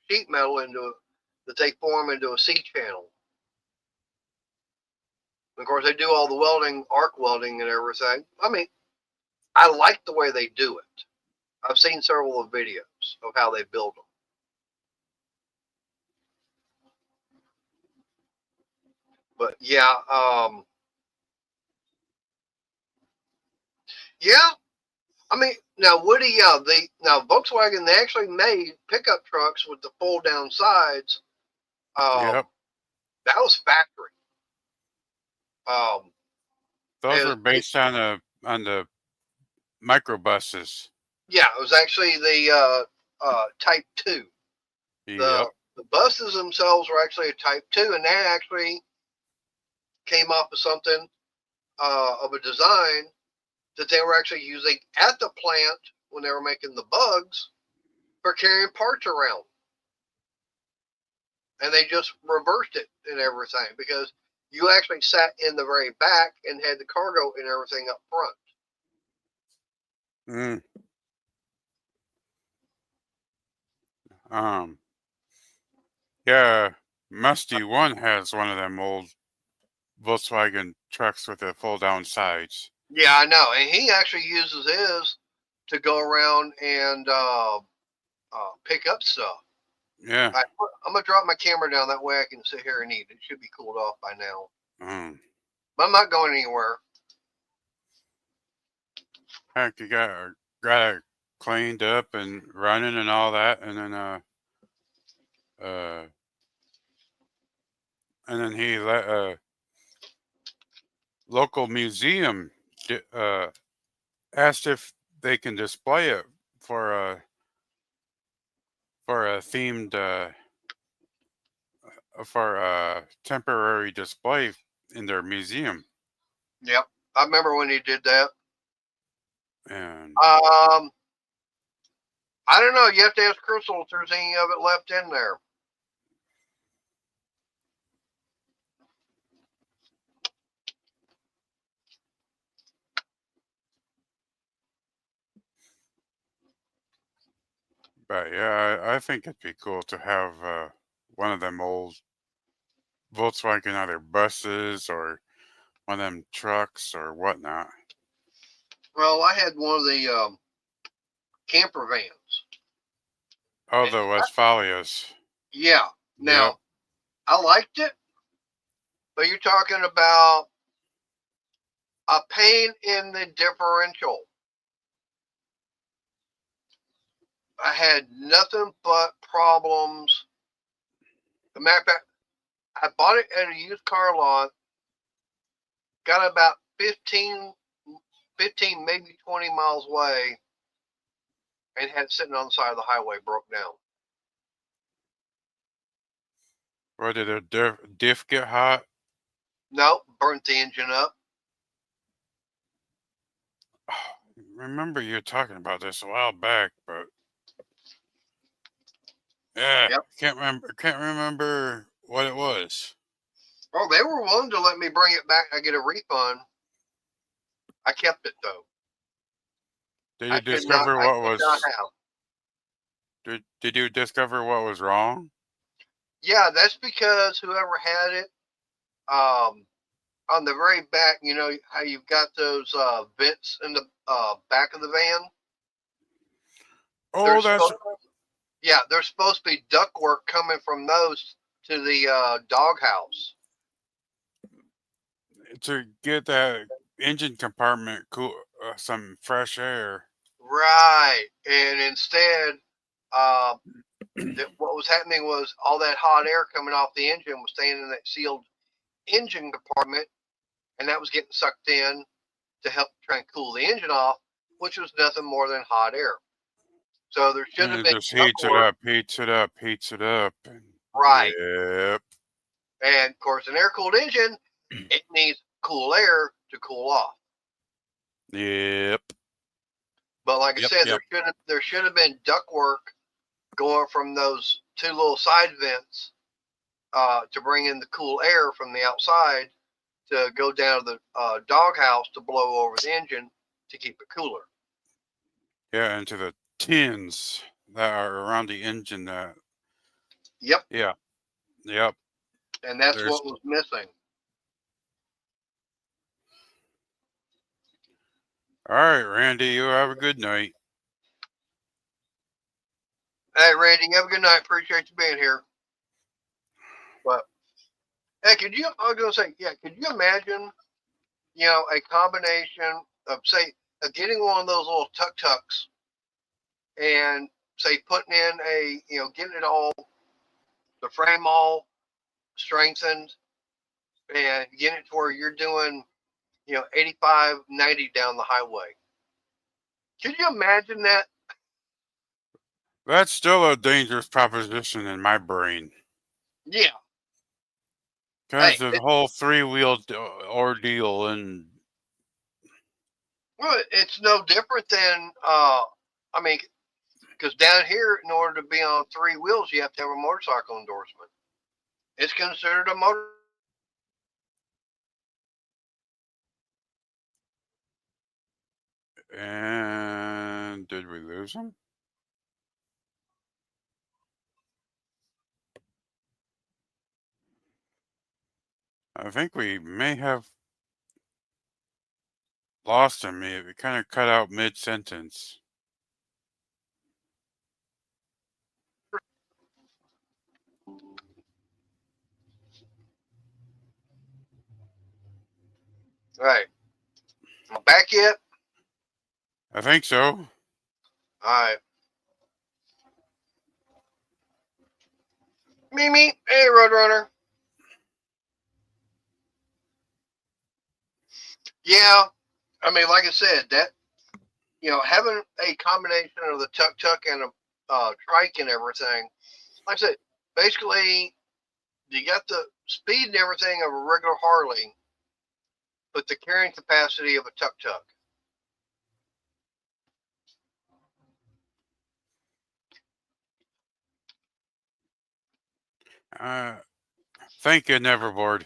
Speaker 1: sheet metal that they form into a C channel. Of course, they do all the welding, arc welding and everything. I mean, I like the way they do it. I've seen several of videos of how they build them. But yeah, yeah. I mean, now Woody, now Volkswagen, they actually made pickup trucks with the fold down sides.
Speaker 2: Yep.
Speaker 1: That was factory.
Speaker 2: Those were based on the microbuses.
Speaker 1: Yeah, it was actually the Type 2.
Speaker 2: Yep.
Speaker 1: The buses themselves were actually a Type 2, and that actually came off of something of a design that they were actually using at the plant when they were making the bugs for carrying parts around. And they just reversed it and everything, because you actually sat in the very back and had the cargo and everything up front.
Speaker 2: Yeah, Musty One has one of them old Volkswagen trucks with the fold down sides.
Speaker 1: Yeah, I know. And he actually uses his to go around and pick up stuff.
Speaker 2: Yeah.
Speaker 1: I'm going to drop my camera down, that way I can sit here and eat. It should be cooled off by now. But I'm not going anywhere.
Speaker 2: Heck, you got it cleaned up and running and all that, and then he let a local museum asked if they can display it for a themed for a temporary display in their museum.
Speaker 1: Yep, I remember when he did that.
Speaker 2: And
Speaker 1: I don't know. You have to ask Crystal if there's any of it left in there.
Speaker 2: But yeah, I think it'd be cool to have one of them old Volkswagen either buses or one of them trucks or whatnot.
Speaker 1: Well, I had one of the camper vans.
Speaker 2: Oh,
Speaker 1: And
Speaker 2: the Westphalias.
Speaker 1: yeah.
Speaker 2: Yep.
Speaker 1: Now, I liked it, but you're talking about a pain in the differential. I had nothing but problems. As a matter of fact, I bought it at a used car lot, got about 15, maybe 20 miles away, and had it sitting on the side of the highway, broke down.
Speaker 2: Or did the diff get hot?
Speaker 1: Nope, burnt the engine up.
Speaker 2: Remember you were talking about this a while back, but yeah,
Speaker 1: Yep.
Speaker 2: Can't remember what it was.
Speaker 1: Oh, they were willing to let me bring it back. I get a refund. I kept it though.
Speaker 2: Did
Speaker 1: I
Speaker 2: you
Speaker 1: could not.
Speaker 2: discover
Speaker 1: I
Speaker 2: what
Speaker 1: could not
Speaker 2: was?
Speaker 1: have.
Speaker 2: Did you discover what was wrong?
Speaker 1: Yeah, that's because whoever had it, on the very back, you know how you've got those vents in the back of the van.
Speaker 2: Oh,
Speaker 1: There's
Speaker 2: that's
Speaker 1: supposed, yeah, there's supposed to be ductwork coming from those to the doghouse.
Speaker 2: to get that engine compartment cool, some fresh air.
Speaker 1: Right, and instead, uh, what was happening was all that hot air coming off the engine was staying in that sealed engine compartment, and that was getting sucked in to help try and cool the engine off, which was nothing more than hot air. So there should
Speaker 2: And
Speaker 1: have
Speaker 2: it
Speaker 1: been
Speaker 2: just heats it
Speaker 1: ductwork.
Speaker 2: up, heats it up, heats it up. And
Speaker 1: Right.
Speaker 2: yep.
Speaker 1: And of course, an air cooled engine, it needs cool air to cool off.
Speaker 2: Yep.
Speaker 1: But like I
Speaker 2: Yep.
Speaker 1: said,
Speaker 2: Yep.
Speaker 1: there should have been ductwork going from those two little side vents to bring in the cool air from the outside to go down to the doghouse to blow over the engine to keep it cooler.
Speaker 2: Yeah, into the tins that are around the engine.
Speaker 1: Yep.
Speaker 2: Yeah. Yep.
Speaker 1: And that's
Speaker 2: There's.
Speaker 1: what was missing.
Speaker 2: All right, Randy. You have a good night.
Speaker 1: Hey, Randy, have a good night. Appreciate you being here. But hey, I was gonna say, yeah, could you imagine, a combination of say of getting one of those little tuk tuks and say putting in getting it all the frame all strengthened and getting it to where you're doing 85, 90 down the highway. Can you imagine that?
Speaker 2: That's still a dangerous proposition in my brain.
Speaker 1: Yeah.
Speaker 2: Because
Speaker 1: Hey,
Speaker 2: the whole three-wheel ordeal and
Speaker 1: well, it's no different than I mean, because down here, in order to be on three wheels, you have to have a motorcycle endorsement. It's considered a motor.
Speaker 2: and did we lose him? I think we may have lost him. We kind of cut out mid-sentence.
Speaker 1: Right. Back yet?
Speaker 2: I think so.
Speaker 1: All right. Mimi, hey, Roadrunner. Yeah, I mean, like I said, that having a combination of the tuk tuk and a trike and everything. Like I said, basically, you got the speed and everything of a regular Harley, but the carrying capacity of a tuk tuk.
Speaker 2: Thank you, Neverboard.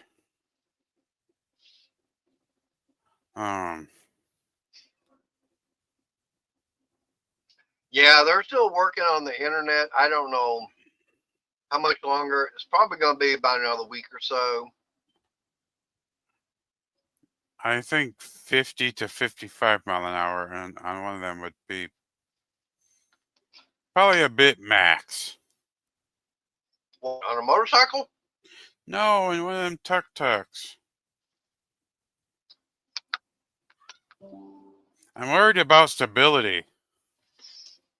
Speaker 2: Um,
Speaker 1: Yeah, they're still working on the internet. I don't know how much longer. It's probably going to be about another week or so.
Speaker 2: I think 50 to 55 mile an hour, and on one of them would be probably a bit max.
Speaker 1: What, on a motorcycle?
Speaker 2: No, in one of them tuk-tuks. I'm worried about stability.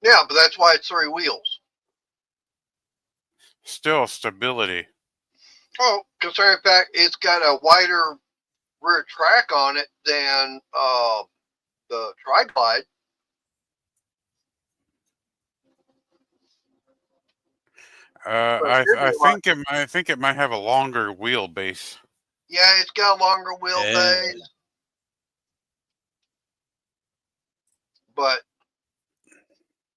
Speaker 1: Yeah, but that's why it's 3 wheels.
Speaker 2: Still, stability.
Speaker 1: Oh, considering the fact it's got a wider rear track on it than the tri-glide. So it should be
Speaker 2: I
Speaker 1: a lot.
Speaker 2: think it might have a longer wheelbase.
Speaker 1: Yeah, it's got a longer
Speaker 2: And
Speaker 1: wheelbase, but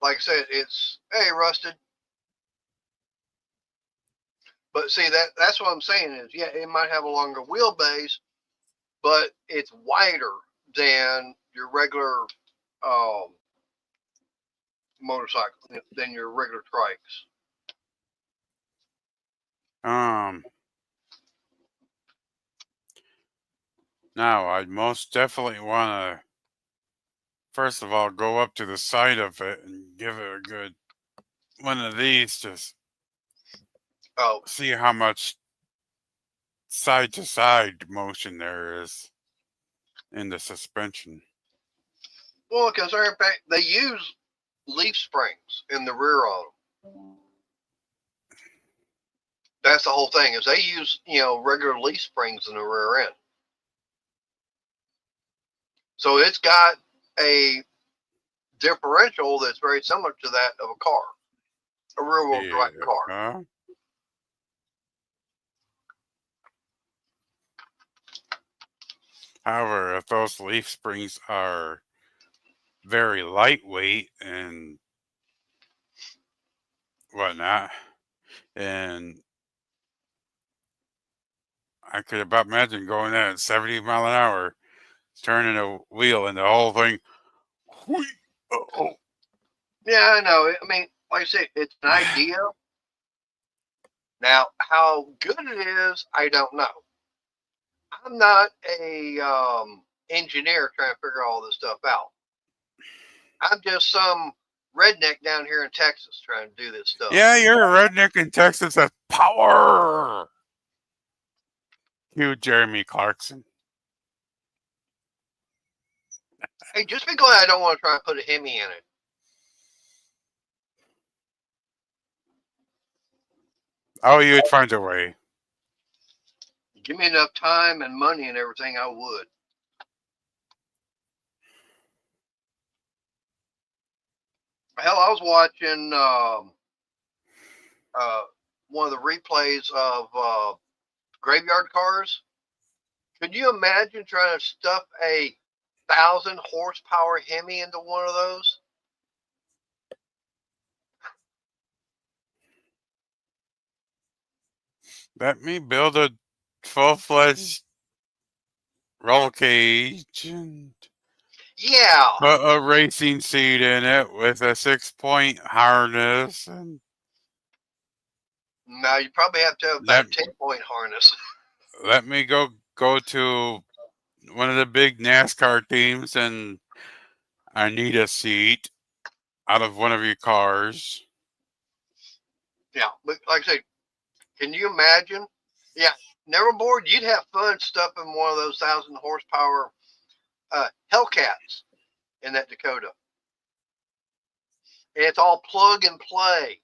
Speaker 1: like I said, it's rusted. But see that's what I'm saying is it might have a longer wheelbase, but it's wider than your regular um, motorcycle than your regular trikes.
Speaker 2: now I'd most definitely want to first of all go up to the side of it and give it a good one of these to
Speaker 1: Oh,
Speaker 2: see how much side to side motion there is in the suspension.
Speaker 1: well, because they use leaf springs in the rear on them. That's the whole thing is they use regular leaf springs in the rear end. So it's got a differential that's very similar to that of a car, a rear-wheel drive car.
Speaker 2: Yeah. However, if those leaf springs are very lightweight and whatnot, and I could about imagine going at 70 mile an hour, turning a wheel, and the whole thing. Oh.
Speaker 1: Yeah, I know. I mean, like I said, it's an idea. Now, how good it is, I don't know. I'm not a engineer trying to figure all this stuff out. I'm just some redneck down here in Texas trying to do this stuff.
Speaker 2: Yeah, you're a redneck in Texas of power. Cue Jeremy Clarkson.
Speaker 1: Hey, just be glad I don't want to try and put a Hemi in it.
Speaker 2: Oh, you'd find a way.
Speaker 1: Give me enough time and money and everything, I would. Hell, I was watching one of the replays of Graveyard Cars. Could you imagine trying to stuff a 1,000 horsepower Hemi into one of those?
Speaker 2: Let me build a full-fledged roll cage and
Speaker 1: Yeah.
Speaker 2: put a racing seat in it with a 6-point harness, and
Speaker 1: Now you probably have to have about
Speaker 2: let
Speaker 1: a 10-point harness.
Speaker 2: let me go to one of the big NASCAR teams, and I need a seat out of one of your cars.
Speaker 1: Yeah, but like I say, can you imagine? Yeah, never bored. You'd have fun stuffing one of those 1,000 horsepower Hellcats in that Dakota. And it's all plug and play.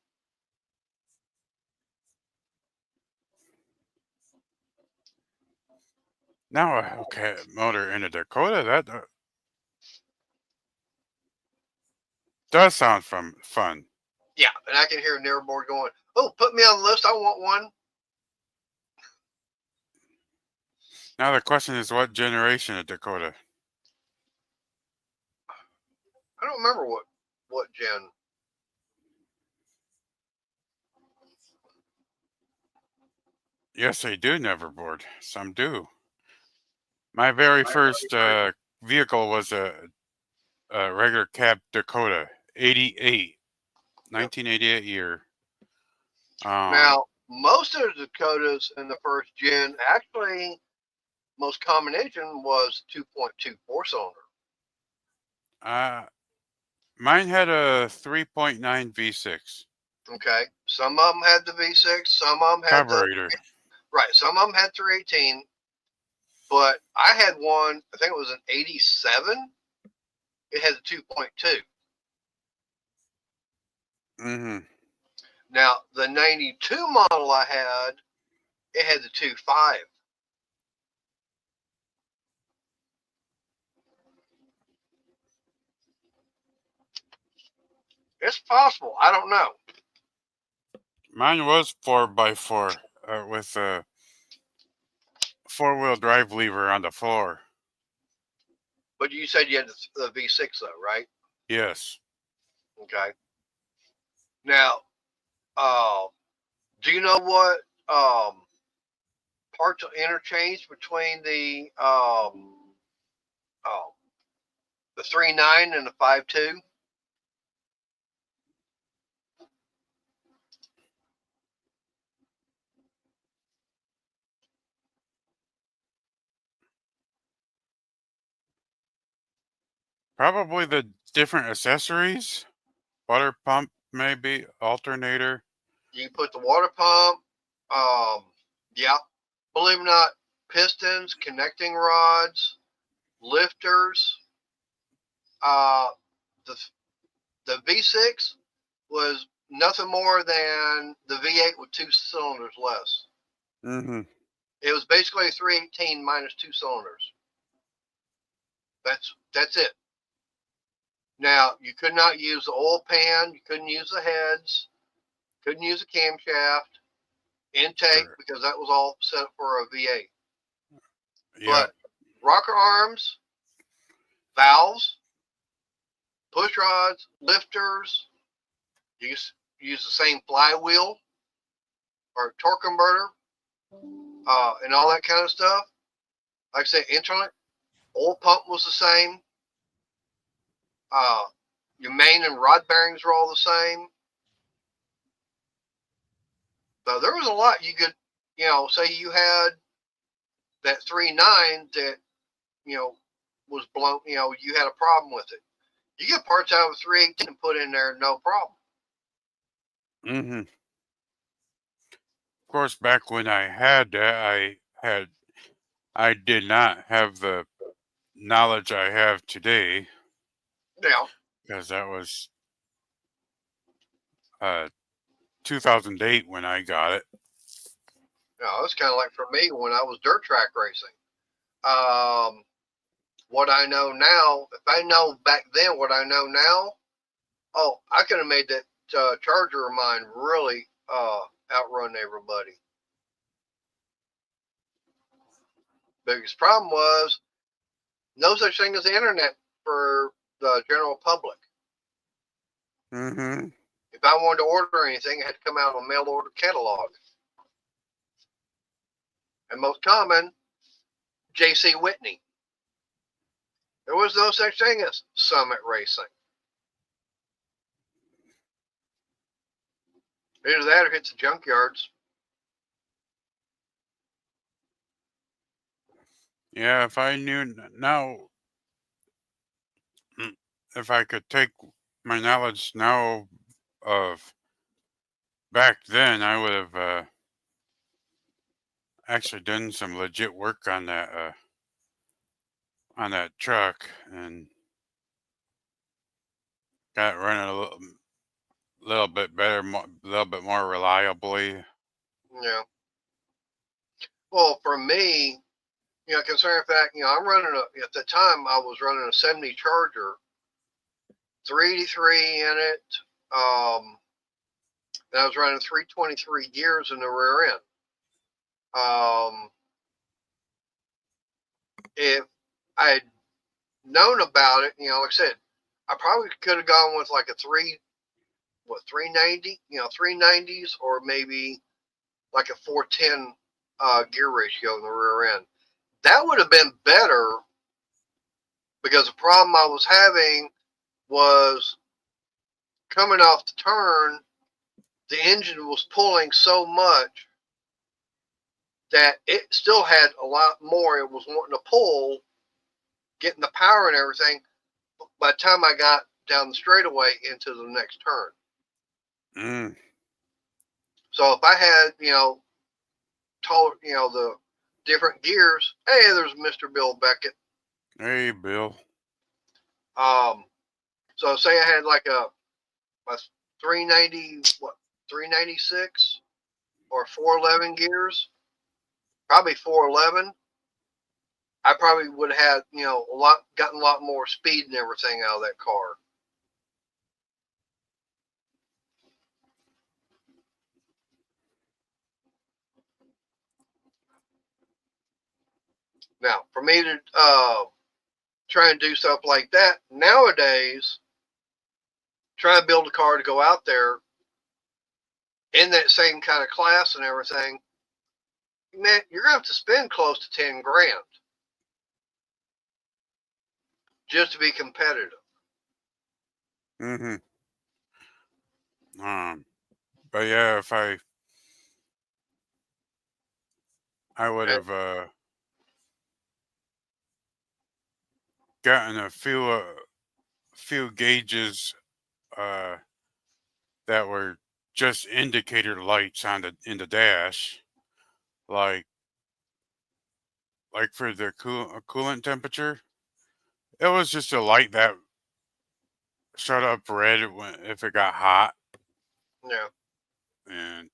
Speaker 2: Now a Hellcat motor in a Dakota, that does sound fun.
Speaker 1: Yeah, and I can hear Neverboard going, "Oh, put me on the list. I want one."
Speaker 2: Now the question is, what generation of Dakota?
Speaker 1: I don't remember what gen.
Speaker 2: Yes, they do neverboard. Some do. My very first vehicle was a regular cab Dakota, 88, 1988 year.
Speaker 1: Now, most of the Dakotas in the first gen actually most common engine was 2.2 4-cylinder.
Speaker 2: Mine had a 3.9 V6
Speaker 1: Okay, some of them had the V6, some of them had the
Speaker 2: carburetor.
Speaker 1: right, some of them had 318, but I had one. I think it was an '87. It had a 2.2.
Speaker 2: Mm-hmm.
Speaker 1: Now the '92 model I had, it had the 2.5. It's possible. I don't know.
Speaker 2: Mine was 4x4 with a 4-wheel drive lever on the floor.
Speaker 1: But you said you had the V6 though, right?
Speaker 2: Yes.
Speaker 1: Okay. Now, do you know what parts of interchange between the 3.9 and the 5.2?
Speaker 2: Probably the different accessories. Water pump, maybe. Alternator.
Speaker 1: You put the water pump, yeah, believe it or not, pistons, connecting rods, lifters. Uh, the the V6 was nothing more than the V8 with 2 cylinders less.
Speaker 2: Mm-hmm.
Speaker 1: It was basically a 318 minus 2 cylinders. That's it. Now you could not use the oil pan. You couldn't use the heads. Couldn't use the camshaft intake because that was all set up for a V8.
Speaker 2: Yep.
Speaker 1: But rocker arms, valves, push rods, lifters, use the same flywheel or torque converter, and all that kind of stuff. Like I said, internally, oil pump was the same. Your main and rod bearings were all the same. So there was a lot you could, say you had that 3.9 that, was blown, you had a problem with it. You get parts out of a 318 and put in there, no problem.
Speaker 2: Mm-hmm. Of course, back when I had that, I did not have the knowledge I have today,
Speaker 1: Yeah.
Speaker 2: because that was 2008 when I got it.
Speaker 1: It's kind of like for me when I was dirt track racing. What I know now, if I know back then what I know now, oh, I could have made that Charger of mine really outrun everybody. Biggest problem was no such thing as the internet for the general public.
Speaker 2: Mm-hmm.
Speaker 1: If I wanted to order anything, it had to come out of a mail order catalog. And most common, J.C. Whitney. There was no such thing as Summit Racing. Either that or hits the junkyards.
Speaker 2: Yeah, if I knew now, if I could take my knowledge now of back then, I would have actually done some legit work on that truck and got it running a little bit better, a little bit more reliably.
Speaker 1: Yeah. Well, for me, considering the fact, I'm running at the time I was running a 70 Charger, 383 in it. And I was running 323 gears in the rear end. If I had known about it, like I said, I probably could have gone with like a 390, 390s, or maybe like a 410 gear ratio in the rear end. That would have been better because the problem I was having was coming off the turn, the engine was pulling so much that it still had a lot more it was wanting to pull, getting the power and everything. By the time I got down the straightaway into the next turn.
Speaker 2: Mm.
Speaker 1: So if I had, told, the different gears, hey, there's Mr. Bill Beckett.
Speaker 2: Hey, Bill.
Speaker 1: So say I had like a 396 or 411 gears, probably 411. I probably would have had, gotten a lot more speed and everything out of that car. Now, for me to try and do stuff like that nowadays, try and build a car to go out there in that same kind of class and everything, man, you're going to have to spend close to 10 grand just to be competitive.
Speaker 2: Mm-hmm. But yeah, if I would have gotten a few gauges uh, that were just indicator lights on the in the dash, like for the coolant temperature. It was just a light that shut up red if it got hot,
Speaker 1: Yeah.
Speaker 2: and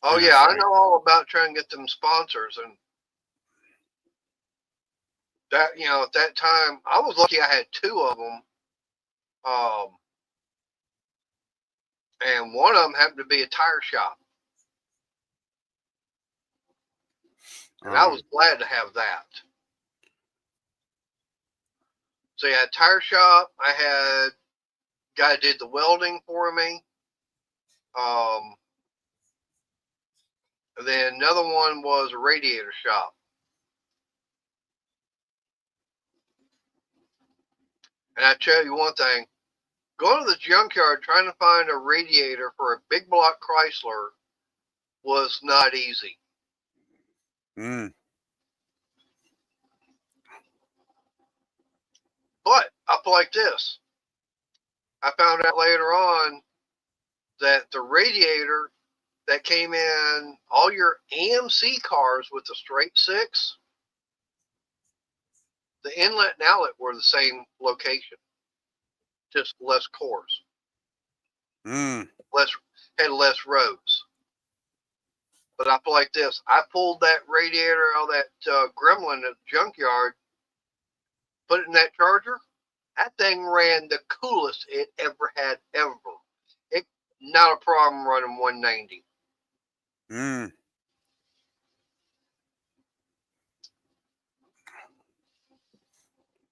Speaker 1: Oh, yeah,
Speaker 2: it's
Speaker 1: I
Speaker 2: like,
Speaker 1: know all about trying to get them sponsors. And that, at that time, I was lucky I had two of them. And one of them happened to be a tire shop. And I was glad to have that. So, yeah, tire shop. I had a guy did the welding for me. And then another one was a radiator shop. And I tell you one thing, going to the junkyard trying to find a radiator for a big block Chrysler was not easy. But up like this, I found out later on that the radiator that came in all your AMC cars with the straight six, the inlet and outlet were the same location, just less cores, less had less rows. But up like this, I pulled that radiator out of that gremlin at the junkyard, put it in that charger. That thing ran the coolest it ever had ever. It not a problem running 190.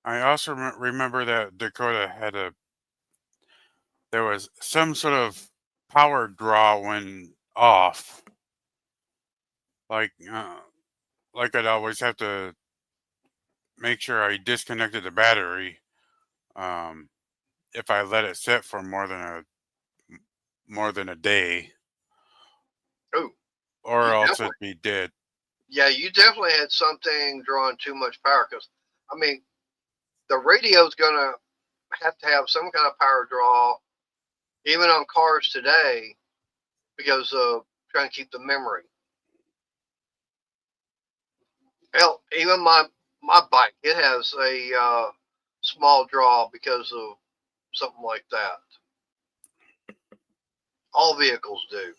Speaker 2: I also remember that Dakota had there was some sort of power draw when off, like I'd always have to make sure I disconnected the battery um, if I let it sit for more than a day,
Speaker 1: Oh,
Speaker 2: or
Speaker 1: you
Speaker 2: else
Speaker 1: definitely,
Speaker 2: it'd be dead.
Speaker 1: yeah, you definitely had something drawing too much power. Because I mean, the radio's gonna have to have some kind of power draw, even on cars today, because of trying to keep the memory. Hell, even my bike, it has a small draw because of something like that. All vehicles do.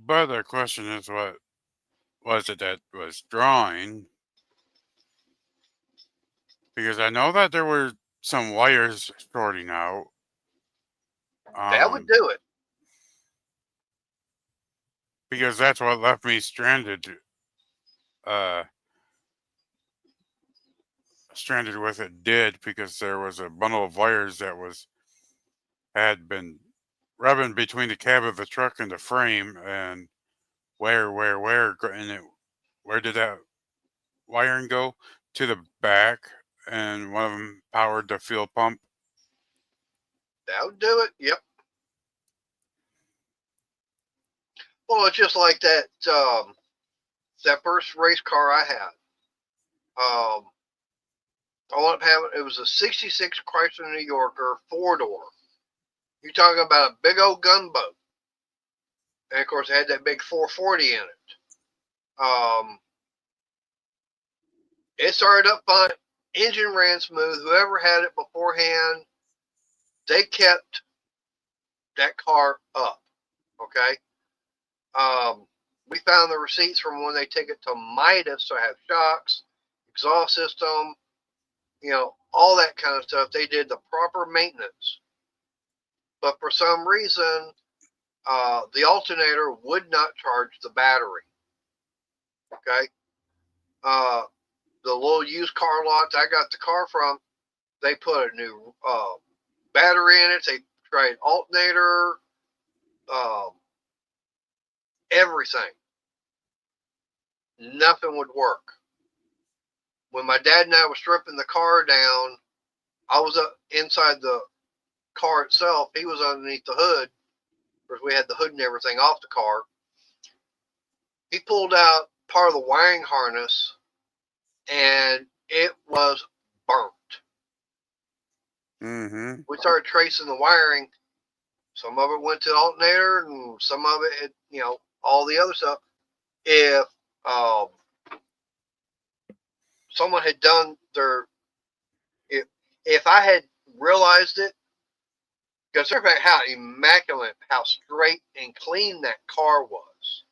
Speaker 2: But the question is, what was it that was drawing? Because I know that there were some wires shorting out.
Speaker 1: That would do it.
Speaker 2: Because that's what left me stranded. Uh, Stranded with it dead because there was a bundle of wires that had been rubbing between the cab of the truck and the frame, and and where did that wiring go? To the back, and one of them powered the fuel pump.
Speaker 1: That would do it. Yep. Well, it's just like that. that first race car I had. I wound up having, it was a 66 Chrysler New Yorker 4-door. You're talking about a big old gunboat. And of course, it had that big 440 in it. It started up fine. Engine ran smooth. Whoever had it beforehand, they kept that car up. Okay. We found the receipts from when they take it to Midas to have shocks, exhaust system, all that kind of stuff. They did the proper maintenance. But for some reason, the alternator would not charge the battery. Okay. The little used car lot I got the car from, they put a new battery in it. They tried alternator, everything. Nothing would work. When my dad and I were stripping the car down, I was up inside the car itself. He was underneath the hood, because we had the hood and everything off the car. He pulled out part of the wiring harness, and it was burnt.
Speaker 2: Mm-hmm.
Speaker 1: We started tracing the wiring. Some of it went to the alternator, and some of it, all the other stuff. If someone had done if I had realized it, consider fact how immaculate, how straight and clean that car was.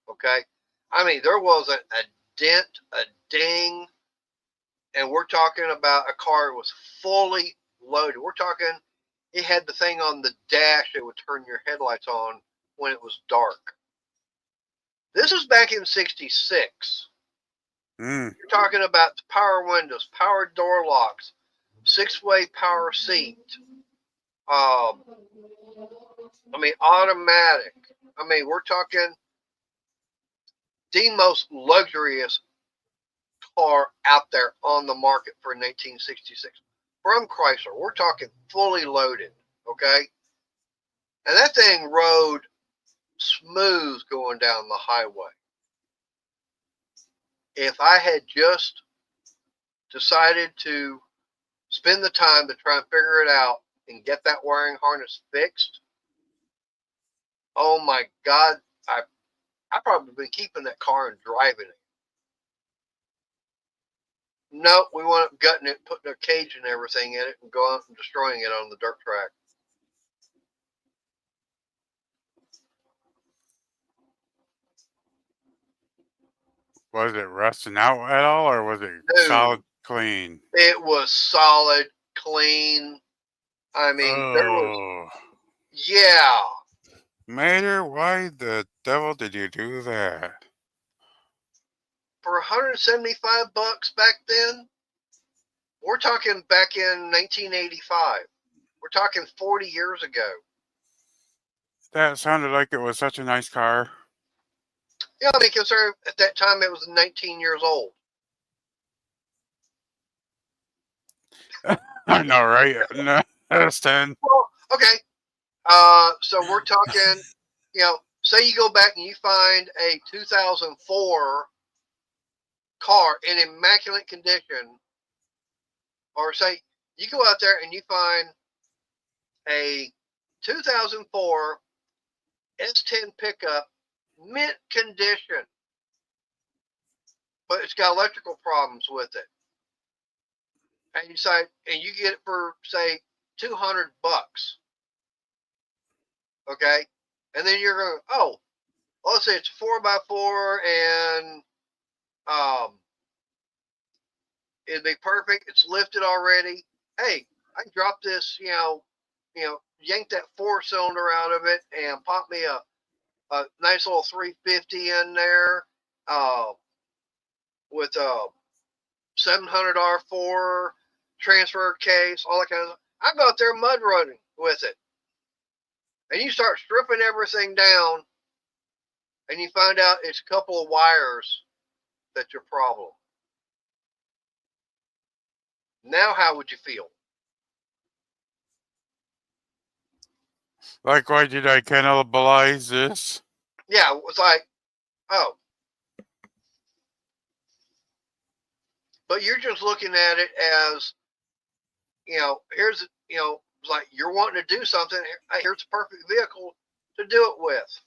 Speaker 1: Okay, I mean there wasn't a dent, a ding, and we're talking about a car that was fully loaded. We're talking it had the thing on the dash that would turn your headlights on when it was dark. This was back in '66. You're talking about the power windows, power door locks, 6-way power seat. Automatic. We're talking the most luxurious car out there on the market for 1966 from Chrysler. We're talking fully loaded, okay? And that thing rode smooth going down the highway. If I had just decided to spend the time to try and figure it out and get that wiring harness fixed, oh my God, I probably been keeping that car and driving it. No, we wound up gutting it, putting a cage and everything in it, and going out and destroying it on the dirt track.
Speaker 2: Was it rusting out at all, or was it solid clean?
Speaker 1: It was solid, clean. There was, yeah.
Speaker 2: Mater, why the devil did you do that?
Speaker 1: For $175 back then, we're talking back in 1985. We're talking 40 years ago.
Speaker 2: That sounded like it was such a nice car.
Speaker 1: Yeah, consider at that time it was 19 years old.
Speaker 2: I know, right? No, that's 10.
Speaker 1: Well, okay. So we're talking, say you go back and you find a 2004 car in immaculate condition, or say you go out there and you find a 2004 S10 pickup, mint condition, but it's got electrical problems with it, and you say, and you get it for say $200, okay, and then you're going, oh, well, let's say it's a 4x4, and it'd be perfect. It's lifted already. Hey, I can drop this, yank that 4-cylinder out of it and pop me a nice little 350 in there, with a 700 R4 transfer case, all that kind of stuff. I go out there mud running with it. And you start stripping everything down, and you find out it's a couple of wires that's your problem. Now, how would you feel?
Speaker 2: Like, why did I cannibalize this?
Speaker 1: Yeah, it was like, oh, But you're just looking at it as, here's, like you're wanting to do something. Here's a perfect vehicle to do it with.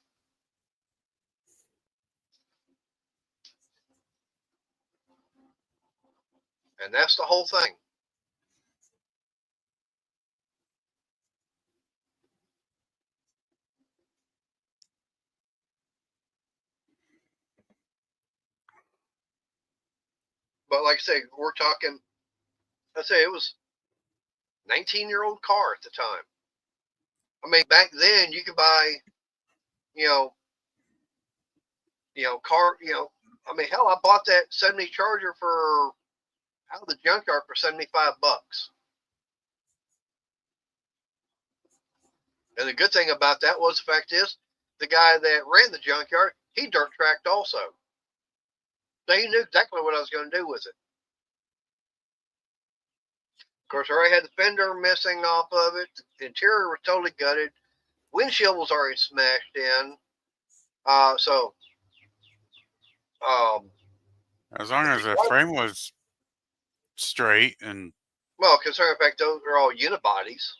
Speaker 1: And that's the whole thing. But like I say, we're talking, let's say it was 19-year-old car at the time. I mean, back then you could buy, car, I mean, hell, I bought that 70 Charger out of the junkyard for $75. And the good thing about that was the fact is the guy that ran the junkyard, he dirt tracked also. So he knew exactly what I was going to do with it. Of course, I already had the fender missing off of it. The interior was totally gutted. Windshield was already smashed in. So,
Speaker 2: as long as the frame was straight and
Speaker 1: well, considering the fact those are all unibodies.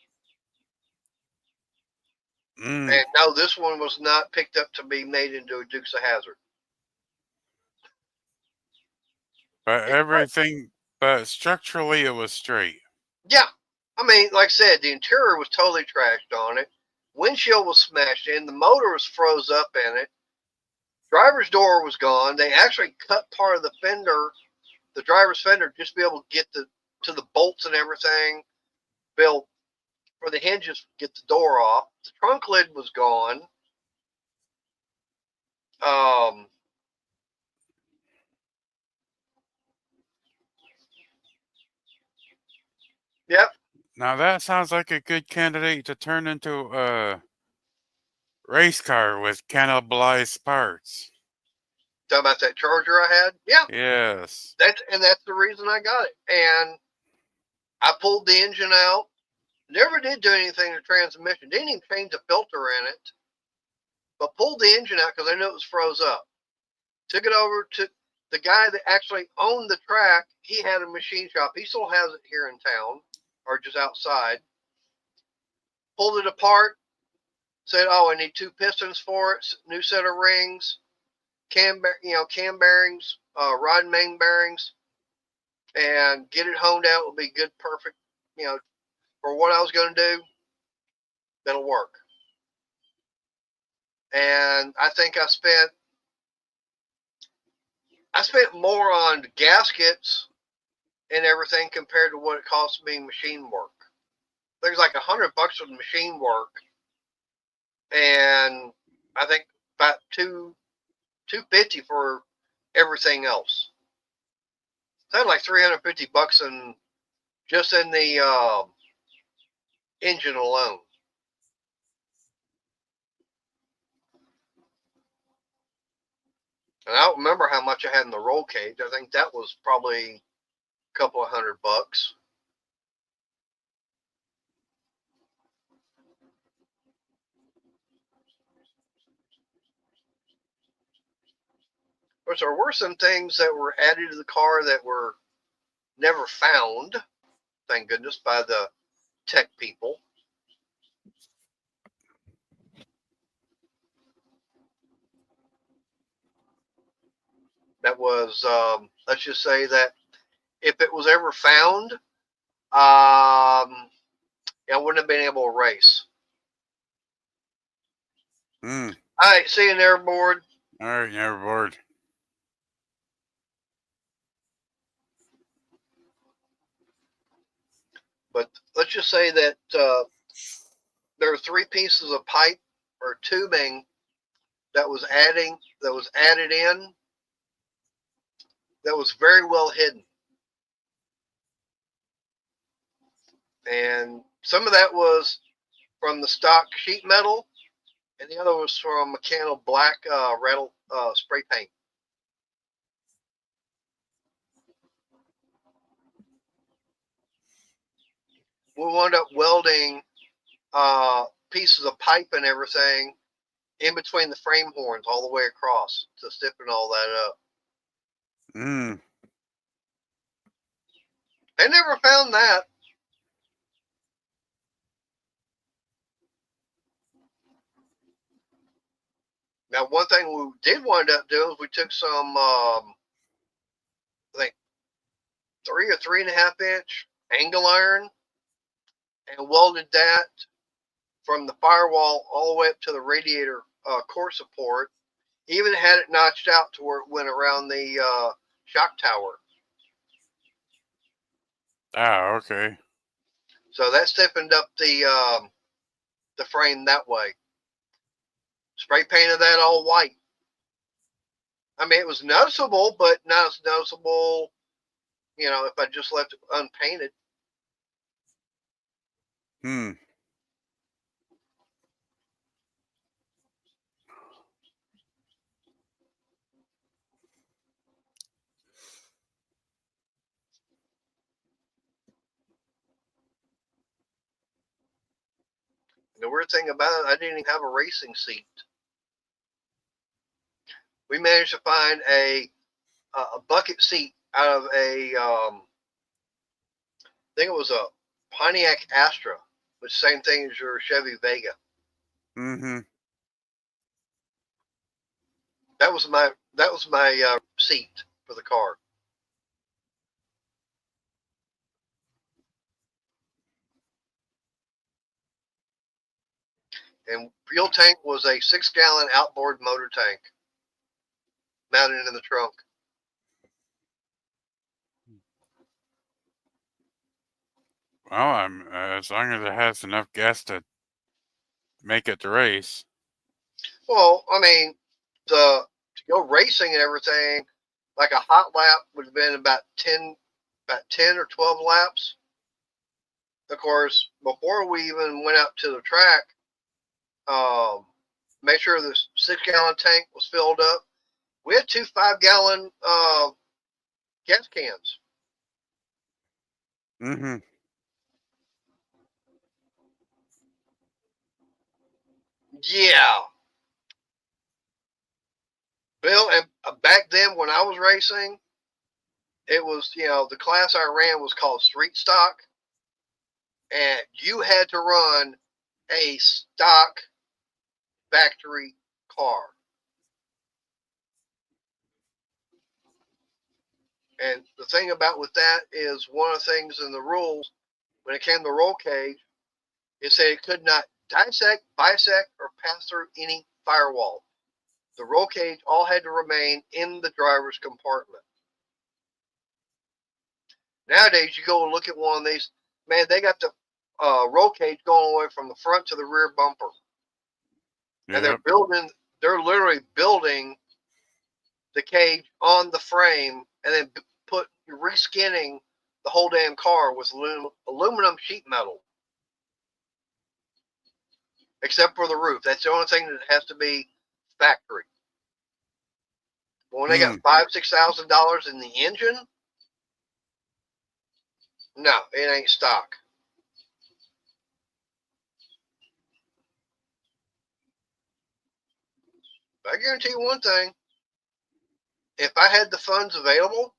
Speaker 1: And no, this one was not picked up to be made into a Dukes of Hazzard.
Speaker 2: But but structurally it was straight.
Speaker 1: Yeah. I mean, like I said, the interior was totally trashed on it. Windshield was smashed in. The motor was froze up in it. Driver's door was gone. They actually cut part of the fender, the driver's fender, just to be able to get to the bolts and everything built for the hinges, get the door off. The trunk lid was gone. Yep.
Speaker 2: Now that sounds like a good candidate to turn into a race car with cannibalized parts.
Speaker 1: Talking about that Charger I had? Yeah.
Speaker 2: Yes.
Speaker 1: That's the reason I got it. And I pulled the engine out. Never did do anything to transmission. Didn't even change the filter in it. But pulled the engine out because I knew it was froze up. Took it over to the guy that actually owned the track. He had a machine shop. He still has it here in town, or just outside. Pulled it apart. Said, "Oh, I need 2 pistons for it. New set of rings, cam bearings, rod and main bearings, and get it honed out. Will be good, perfect. For what I was going to do, that'll work." And I think I spent more on gaskets and everything compared to what it cost me machine work. There's like $100 for the machine work, and I think about $250 for everything else. That's like $350 in just in the engine alone. And I don't remember how much I had in the roll cage. I think that was probably a couple of $100. But there were some things that were added to the car that were never found, thank goodness, by the tech people. That was, let's just say that if it was ever found, I wouldn't have been able to race. All right, see you there, board.
Speaker 2: All right, never bored.
Speaker 1: But let's just say that there are 3 pieces of pipe or tubing that was added in that was very well hidden. And some of that was from the stock sheet metal, and the other was from Meccano black rattle spray paint. We wound up welding pieces of pipe and everything in between the frame horns all the way across to stiffen all that up. They never found that. Now, one thing we did wind up doing is we took some, I think, 3 or 3.5-inch angle iron and welded that from the firewall all the way up to the radiator core support. Even had it notched out to where it went around the shock tower.
Speaker 2: Ah, okay.
Speaker 1: So that stiffened up the frame that way. Spray painted that all white. I mean, it was noticeable, but not as noticeable, if I just left it unpainted.
Speaker 2: Hmm.
Speaker 1: The weird thing about it, I didn't even have a racing seat. We managed to find a bucket seat out of I think it was a Pontiac Astra, which is the same thing as your Chevy Vega.
Speaker 2: Mm-hmm.
Speaker 1: That was my seat for the car. And fuel tank was a 6-gallon outboard motor tank mounted in the trunk.
Speaker 2: Well, as long as it has enough gas to make it to race.
Speaker 1: Well, I mean, to go racing and everything, like a hot lap would have been about 10 or 12 laps. Of course, before we even went out to the track, make sure the 6-gallon tank was filled up. We had 2 5-gallon gas cans.
Speaker 2: Mm-hmm.
Speaker 1: Yeah. Bill, and back then when I was racing, it was, the class I ran was called street stock, and you had to run a stock factory car. And the thing about with that is one of the things in the rules when it came to roll cage, it said it could not dissect, bisect, or pass through any firewall. The roll cage all had to remain in the driver's compartment. Nowadays, you go and look at one of these, man, they got the roll cage going away from the front to the rear bumper. And
Speaker 2: Yep.
Speaker 1: they're literally building the cage on the frame and then reskinning the whole damn car with aluminum sheet metal. Except for the roof. That's the only thing that has to be factory. But when they got $5,000-6,000 in the engine, no, it ain't stock. But I guarantee you one thing. If I had the funds available,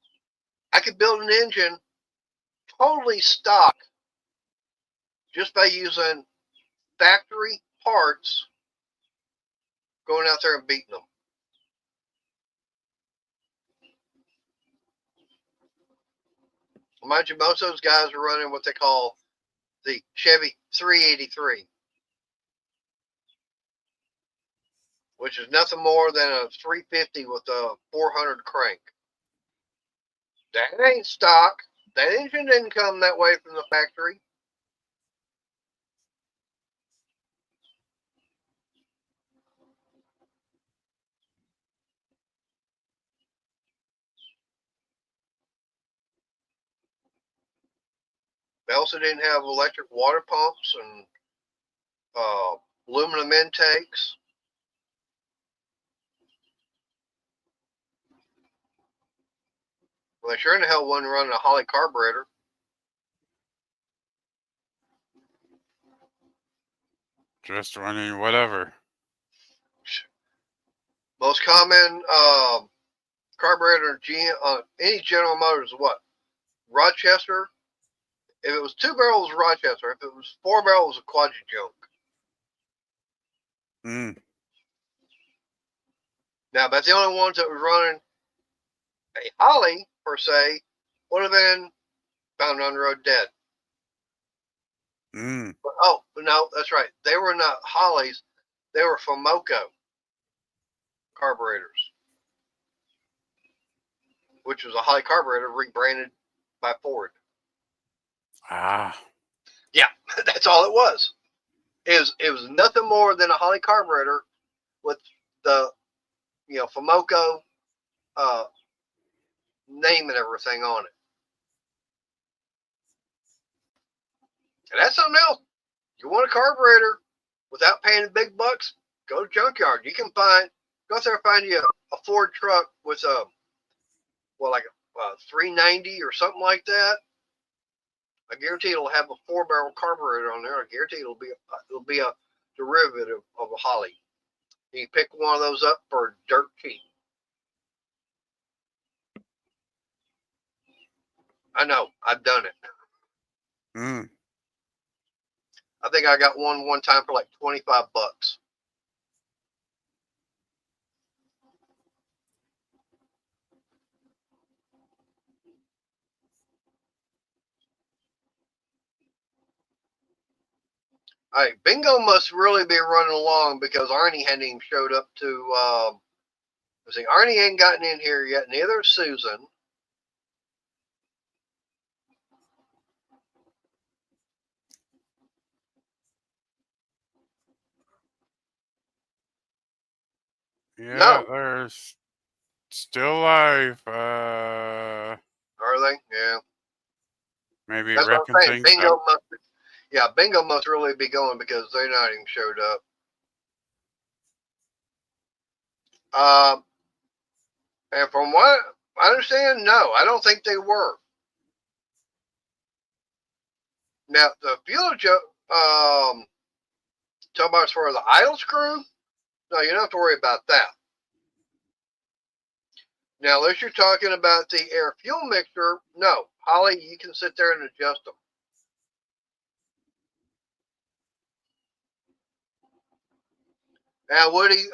Speaker 1: I could build an engine totally stock just by using factory parts, going out there and beating them. Mind you, most of those guys are running what they call the Chevy 383, which is nothing more than a 350 with a 400 crank. That ain't stock. That engine didn't come that way from the factory. They also didn't have electric water pumps and aluminum intakes. Well, they sure in the hell wasn't running a Holly carburetor.
Speaker 2: Just running whatever.
Speaker 1: Most common carburetor any General Motors, what? Rochester If it was 2 barrels, Rochester. If it was 4 barrels, a Quadri-Junk. Now, that's the only ones that was running a Holly, per se, would have been found on the road dead. But, oh, no, that's right. They were not Hollies. They were Fomoco carburetors, which was a Holly carburetor rebranded by Ford. Yeah, that's all it was. It was nothing more than a Holly carburetor with the Fomoco name and everything on it. And that's something else. You want a carburetor without paying the big bucks? Go to junkyard. You can go out there and find you a Ford truck with a 390 or something like that. I guarantee it'll have a 4-barrel carburetor on there. I guarantee it'll be a derivative of a Holly. You can pick one of those up for dirt cheap. I know. I've done it. I think I got one time for like $25. All right, bingo must really be running along because Arnie hadn't even showed up to. Arnie ain't gotten in here yet. Neither is Susan.
Speaker 2: Yeah,
Speaker 1: No.
Speaker 2: they're still alive.
Speaker 1: Are they? Yeah.
Speaker 2: Maybe
Speaker 1: That's what
Speaker 2: wrecking
Speaker 1: I'm saying.
Speaker 2: things up.
Speaker 1: Bingo must really be going because they're not even showed up. And from what I understand, no, I don't think they were. Now the fuel talking about as far as the idle screw, no, you don't have to worry about that. Now, unless you're talking about the air fuel mixture, no, Holly, you can sit there and adjust them. Now, Woody,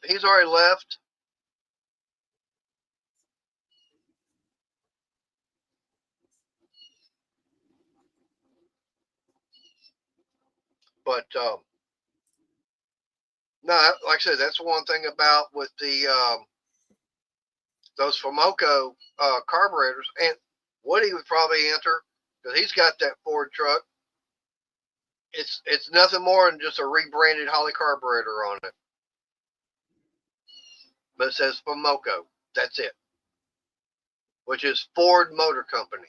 Speaker 1: he's already left. But no, like I said, that's one thing about with the those Fomoco carburetors, and Woody would probably enter because he's got that Ford truck. It's nothing more than just a rebranded Holly carburetor on it, but it says Fomoco. That's it, which is Ford Motor Company.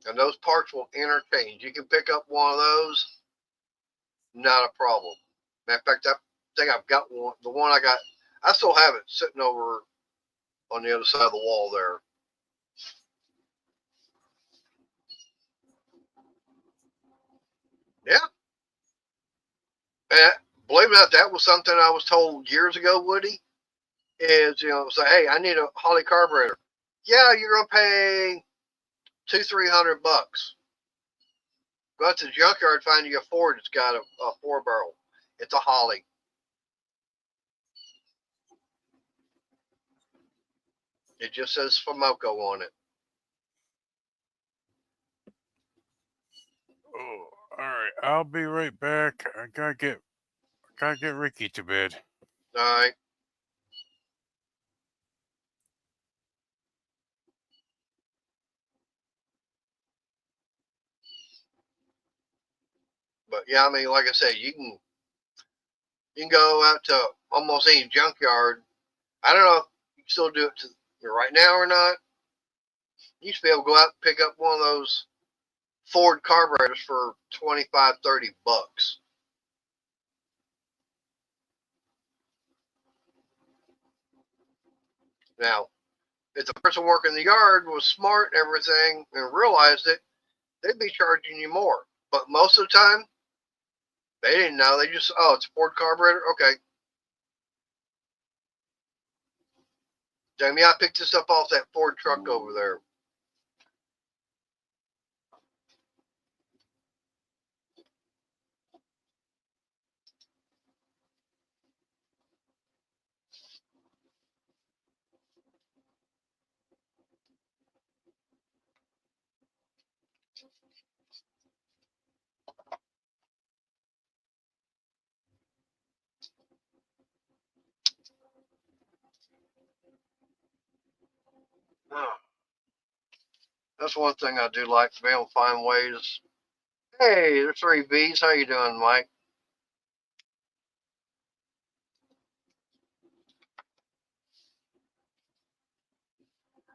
Speaker 1: And those parts will interchange. You can pick up one of those, not a problem. Matter of fact, I think I've got one. The one I got, I still have it sitting over on the other side of the wall there. Yeah. And believe it or not, that was something I was told years ago, Woody, is, say, hey, I need a Holly carburetor. Yeah, you're going to pay $200-300. Go out to the junkyard, find you a Ford that's got a 4-barrel. It's a Holly. It just says Fomoco on it.
Speaker 2: Oh, all right, I'll be right back. I gotta get Ricky to bed.
Speaker 1: All right. But yeah, I mean, like I said, you can go out to almost any junkyard. I don't know if you can still do it right now or not. You used to be able to go out and pick up one of those Ford carburetors for $25-30. Now, if the person working the yard was smart and everything and realized it, they'd be charging you more. But most of the time, they didn't know. They just, oh, it's a Ford carburetor? Okay. Jamie, I picked this up off that Ford truck over there. That's one thing I do like, to be able to find ways. Hey, there's 3Bs. How you doing, Mike?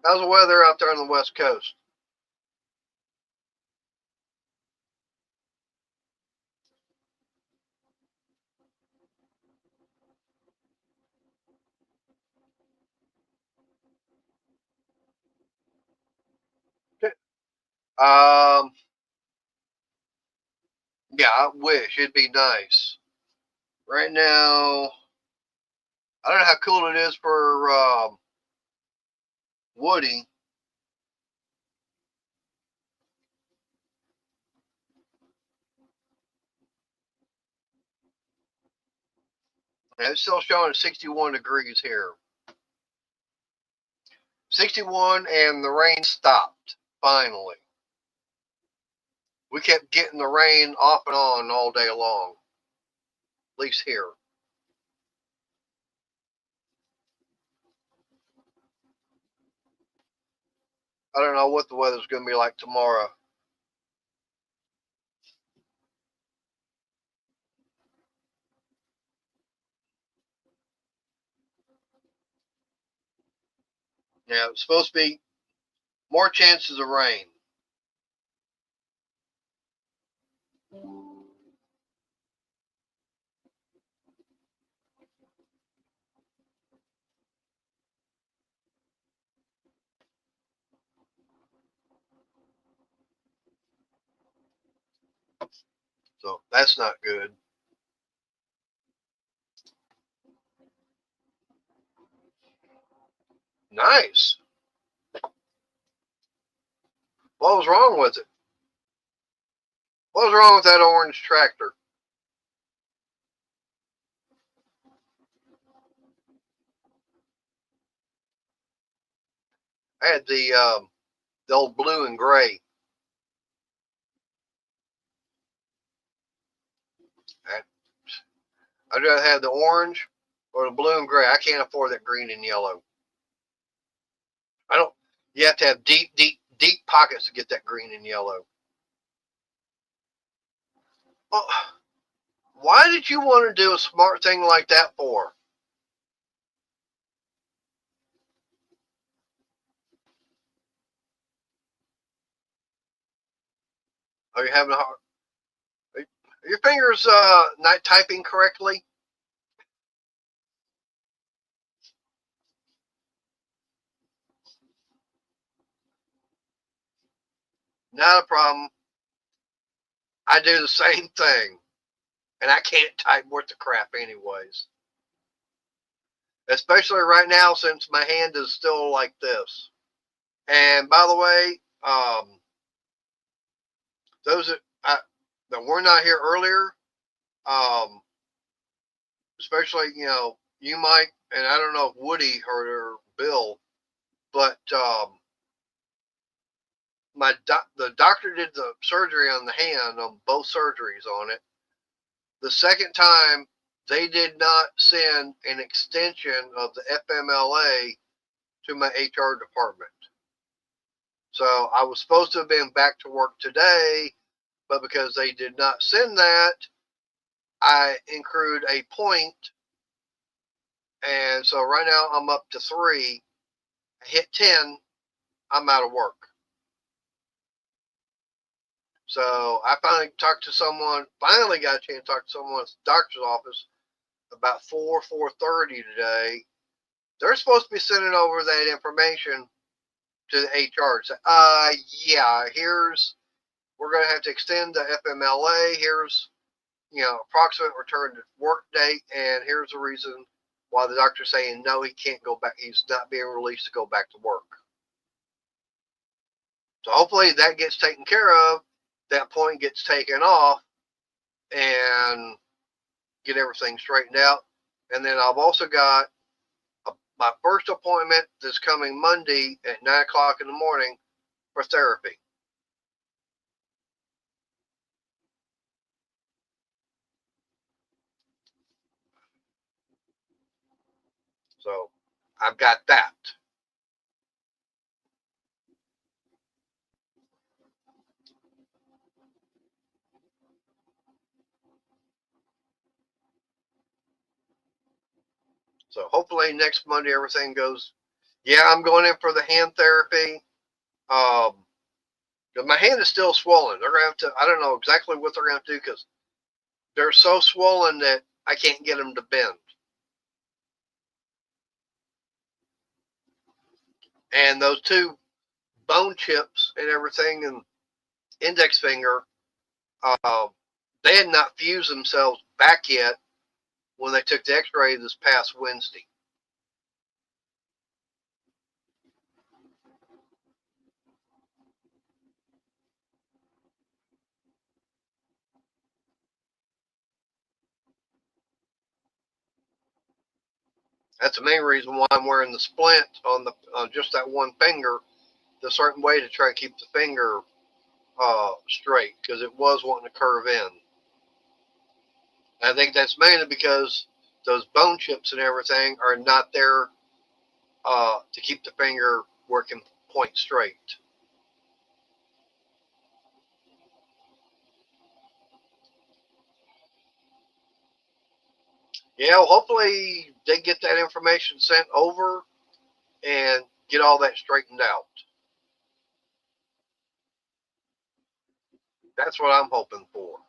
Speaker 1: How's the weather out there on the West Coast? Um, yeah, I wish it'd be nice. Right now, I don't know how cool it is for Woody. Yeah, it's still showing 61 degrees here. 61, and the rain stopped finally. We kept getting the rain off and on all day long, at least here. I don't know what the weather's going to be like tomorrow. Yeah, it's supposed to be more chances of rain. So that's not good. Nice. What was wrong with it? What was wrong with that orange tractor? I had the old blue and gray. I'd rather have the orange or the blue and gray. I can't afford that green and yellow. I don't. You have to have deep, deep, deep pockets to get that green and yellow. Well, why did you want to do a smart thing like that for? Are you having a hard? Are your fingers not typing correctly? Not a problem. I do the same thing, and I can't type worth the crap anyways. Especially right now since my hand is still like this. And by the way, those that were not here earlier, um, especially you, Mike, and I don't know if Woody heard or Bill, but the doctor did the surgery on the hand on both surgeries on it. The second time, they did not send an extension of the FMLA to my HR department. So I was supposed to have been back to work today, but because they did not send that, I accrued a point. And so right now I'm up to 3. I hit 10, I'm out of work. So I finally got a chance to talk to someone at the doctor's office about 4:30 today. They're supposed to be sending over that information to the HR. Say, yeah, we're going to have to extend the FMLA. Here's, approximate return to work date, and here's the reason while the doctor's saying no, he can't go back. He's not being released to go back to work. So hopefully that gets taken care of. That point gets taken off and get everything straightened out. And then I've also got my first appointment this coming Monday at 9 o'clock in the morning for therapy. So I've got that. So hopefully next Monday everything goes. Yeah, I'm going in for the hand therapy. My hand is still swollen. They're gonna have to. I don't know exactly what they're gonna have to do because they're so swollen that I can't get them to bend. And those two bone chips and everything, and index finger, they had not fused themselves back yet when they took the X-ray this past Wednesday. That's the main reason why I'm wearing the splint on just that one finger, the certain way to try to keep the finger straight because it was wanting to curve in. And I think that's mainly because those bone chips and everything are not there to keep the finger where it can point straight. Yeah, well, hopefully they get that information sent over and get all that straightened out. That's what I'm hoping for.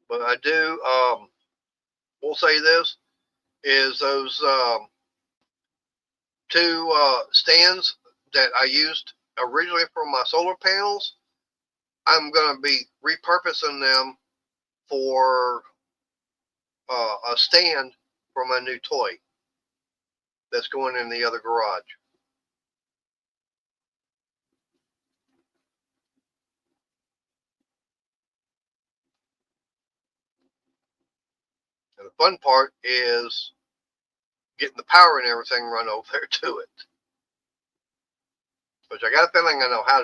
Speaker 1: But I do, we'll say this, is those two stands that I used originally for my solar panels, I'm going to be repurposing them for a stand for my new toy that's going in the other garage. And the fun part is getting the power and everything run over there to it. Which I got a feeling I know how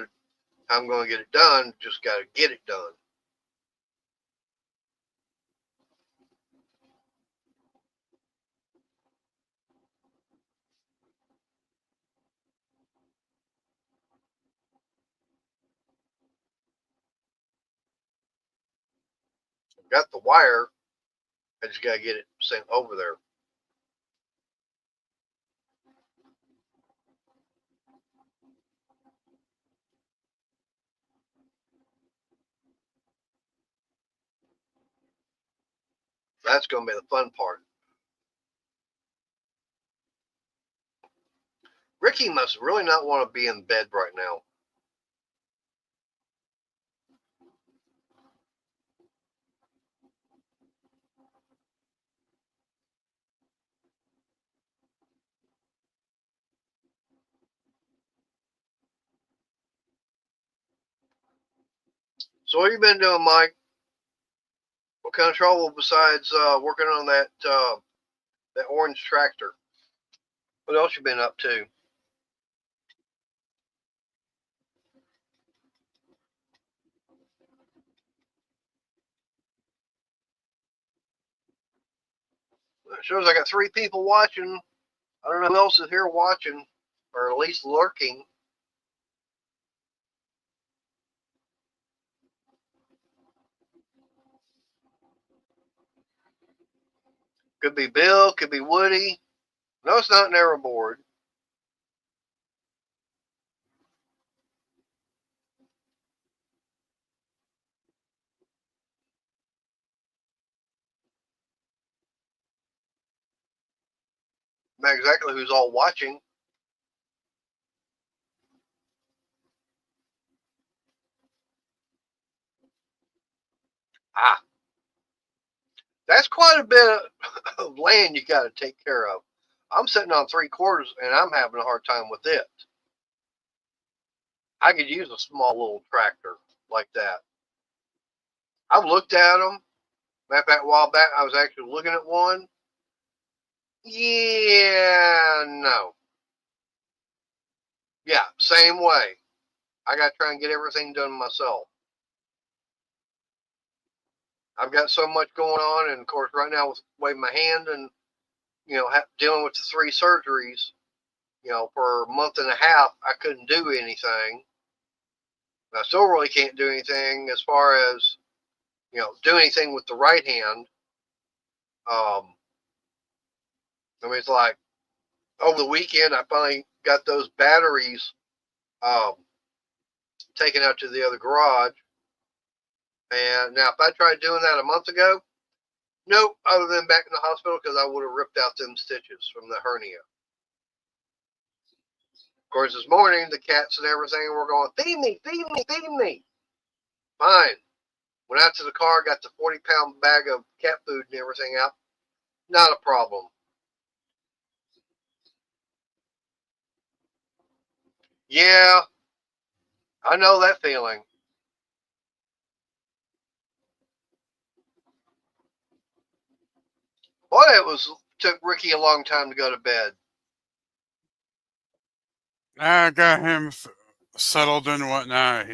Speaker 1: I'm going to get it done. Just got to get it done. I've got the wire. I just got to get it sent over there. That's going to be the fun part. Ricky must really not want to be in bed right now. So what have you been doing, Mike? What kind of trouble besides working on that orange tractor? What else you been up to? It shows I got 3 people watching. I don't know who else is here watching, or at least lurking. Could be Bill, could be Woody. No, it's not Narrowboard. Not exactly who's all watching. Ah, that's quite a bit of land you got to take care of. I'm sitting on 3/4 and I'm having a hard time with it. I could use a small little tractor like that. I've looked at them. Matter of fact, a while back, I was actually looking at one. Yeah, no. Yeah, same way. I got to try and get everything done myself. I've got so much going on, and of course, right now with waving my hand and dealing with the 3 surgeries, for a month and a half, I couldn't do anything. I still really can't do anything as far as do anything with the right hand. I mean, it's like over the weekend, I finally got those batteries um, taken out to the other garage. And now, if I tried doing that a month ago, nope, other than back in the hospital because I would have ripped out them stitches from the hernia. Of course, this morning, the cats and everything were going, feed me, feed me, feed me. Fine. Went out to the car, got the 40-pound bag of cat food and everything out. Not a problem. Yeah, I know that feeling. Boy, took Ricky a long time to go to bed.
Speaker 2: I got him settled and whatnot.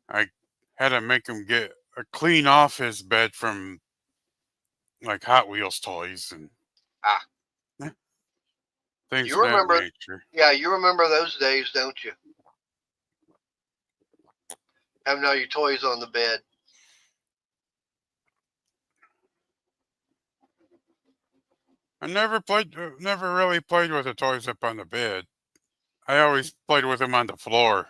Speaker 2: I had to make him get clean off his bed from like Hot Wheels toys and
Speaker 1: Ah,
Speaker 2: things
Speaker 1: you
Speaker 2: of that
Speaker 1: remember?
Speaker 2: nature.
Speaker 1: Yeah, you remember those days, don't you? Having all your toys on the bed.
Speaker 2: I never really played with the toys up on the bed. I always played with them on the floor.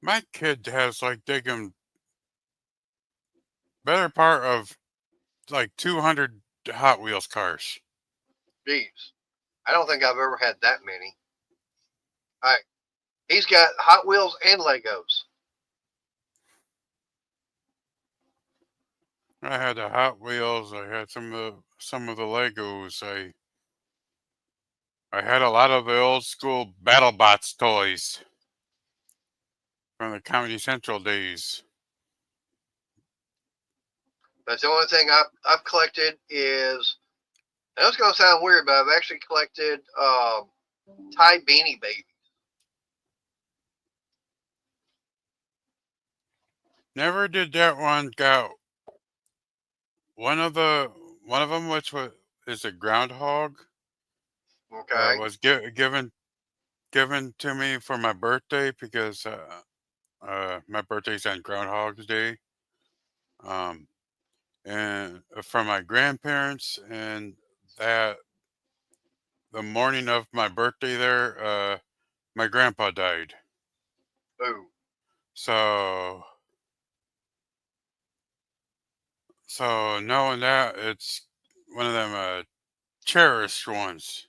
Speaker 2: My kid has like digging better part of like 200 Hot Wheels cars.
Speaker 1: Jeez, I don't think I've ever had that many. All right, he's got Hot Wheels and Legos.
Speaker 2: I had the Hot Wheels. I had some of the Legos. I had a lot of the old school BattleBots toys from the Comedy Central days.
Speaker 1: That's the only thing I've collected is. And it's gonna sound weird, but I've actually collected Thai Beanie Babies.
Speaker 2: Never did that one go. One of the one of them, which is a groundhog,
Speaker 1: Okay,
Speaker 2: was given to me for my birthday because my birthday's on Groundhog's Day. Um, and from my grandparents, and that the morning of my birthday there, my grandpa died.
Speaker 1: ooh,
Speaker 2: So so knowing that, it's one of them cherished ones.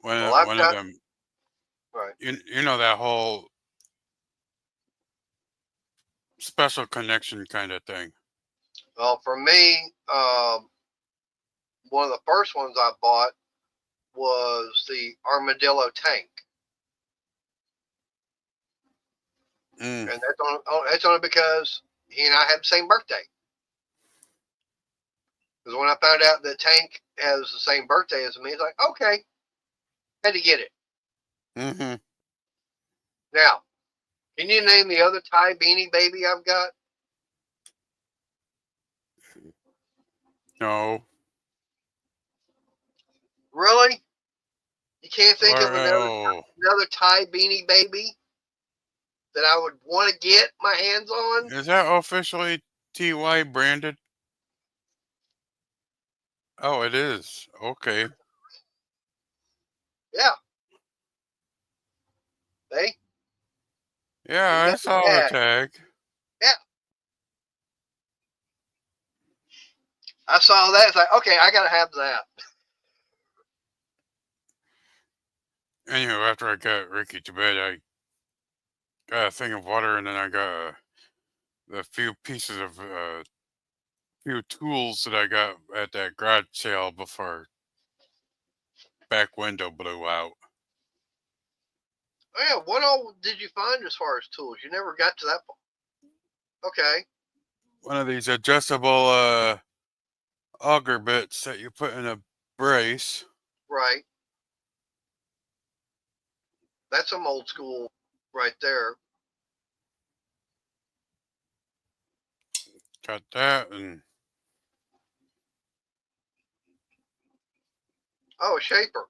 Speaker 1: well I've
Speaker 2: One of
Speaker 1: got
Speaker 2: them,
Speaker 1: right.
Speaker 2: you know, that whole special connection kind of thing.
Speaker 1: Well, for me, one of the first ones I bought was the Armadillo tank,
Speaker 2: Mm.
Speaker 1: and that's only because he and I had the same birthday. Because when I found out that Tank has the same birthday as me, it's like, okay, had to get it.
Speaker 2: Hmm.
Speaker 1: Now, can you name the other Thai Beanie Baby I've got?
Speaker 2: No.
Speaker 1: Really? You can't think of
Speaker 2: Or oh,
Speaker 1: another Thai Beanie Baby that I would want to get my hands on?
Speaker 2: is that officially TY branded? Oh, it is. Okay.
Speaker 1: Yeah, they
Speaker 2: Yeah,
Speaker 1: we
Speaker 2: I
Speaker 1: got the
Speaker 2: saw the
Speaker 1: tag.
Speaker 2: tag.
Speaker 1: Yeah, I saw that. It's like, okay, I gotta have that.
Speaker 2: Anyway, after I got Ricky to bed, I got a thing of water, and then I got a few pieces of few tools that I got at that garage sale before back window blew out.
Speaker 1: Oh, yeah, what all did you find as far as tools? You never got to that point. Okay.
Speaker 2: One of these adjustable auger bits that you put in a brace.
Speaker 1: Right. That's some old school right there.
Speaker 2: Got that, and
Speaker 1: Oh, a shaper.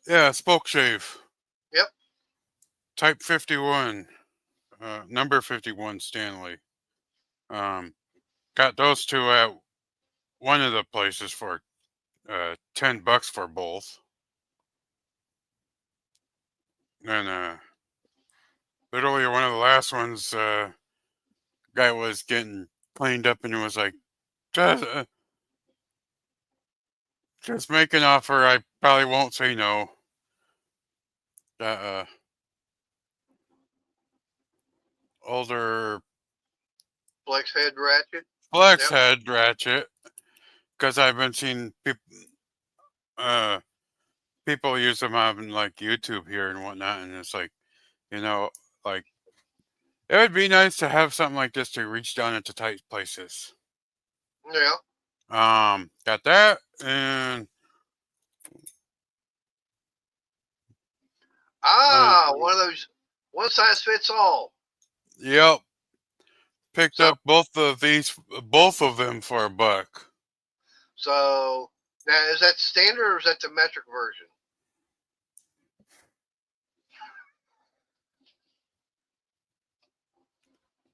Speaker 2: yeah, spoke shave.
Speaker 1: Yep.
Speaker 2: Type 51, number 51 Stanley. Got those two at one of the places for $10 for both. And literally one of the last ones, guy was getting cleaned up and was like, just make an offer. I probably won't say no. That older
Speaker 1: Flex head ratchet.
Speaker 2: flex
Speaker 1: Yep.
Speaker 2: head ratchet, because I've been seeing people use them on like YouTube here and whatnot, and it's like, like it would be nice to have something like this to reach down into tight places.
Speaker 1: Yeah.
Speaker 2: Got that, and
Speaker 1: One of those one size fits all.
Speaker 2: yep, picked
Speaker 1: So
Speaker 2: up both of them for $1.
Speaker 1: so now is that standard or is that the metric version?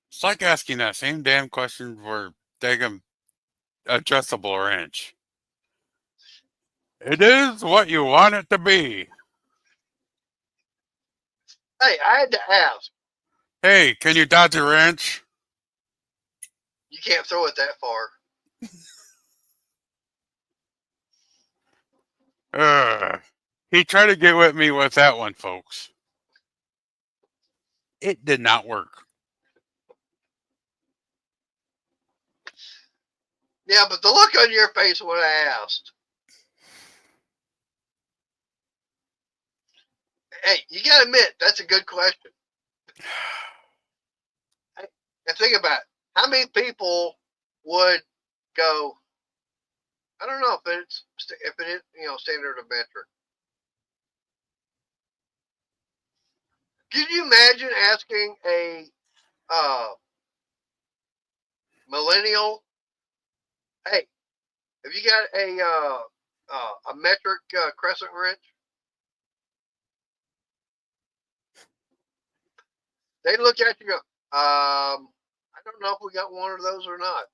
Speaker 2: It's like asking that same damn question for daggum adjustable wrench. It is what you want it to be.
Speaker 1: Hey, I had to ask.
Speaker 2: Hey, can you dodge a wrench?
Speaker 1: You can't throw it that far.
Speaker 2: He tried to get with me with that one, folks. It did not work.
Speaker 1: Yeah, but the look on your face when I asked. Hey, you gotta admit, that's a good question. And think about it. How many people would go, I don't know if it is, standard of metric. Could you imagine asking a millennial, hey, have you got a metric crescent wrench? They look at you and go, I don't know if we got one of those or not.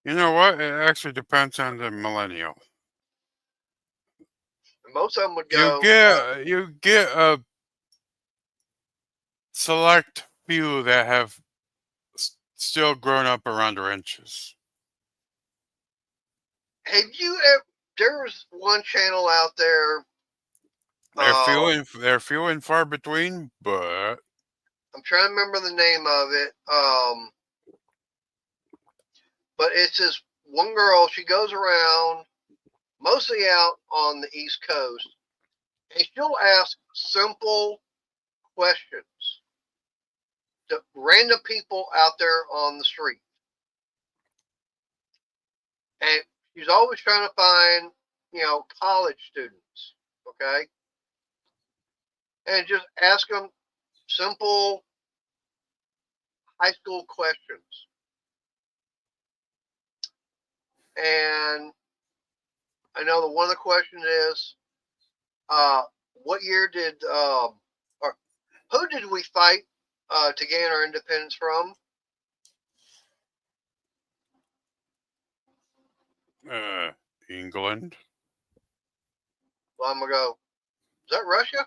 Speaker 2: You know what? It actually depends on the millennial.
Speaker 1: And most of them would
Speaker 2: You
Speaker 1: go,
Speaker 2: get a select few that have still grown up around wrenches.
Speaker 1: have you ever, there's one channel out there.
Speaker 2: They're few and far between, but
Speaker 1: I'm trying to remember the name of it. But it's this one girl. She goes around, mostly out on the East Coast, and she'll ask simple questions to random people out there on the street. And she's always trying to find, college students, okay? And just ask them simple high school questions. And I know that one of the questions is, what year did, or who did we fight to gain our independence from?
Speaker 2: England.
Speaker 1: Well, I'm going to go, is that Russia?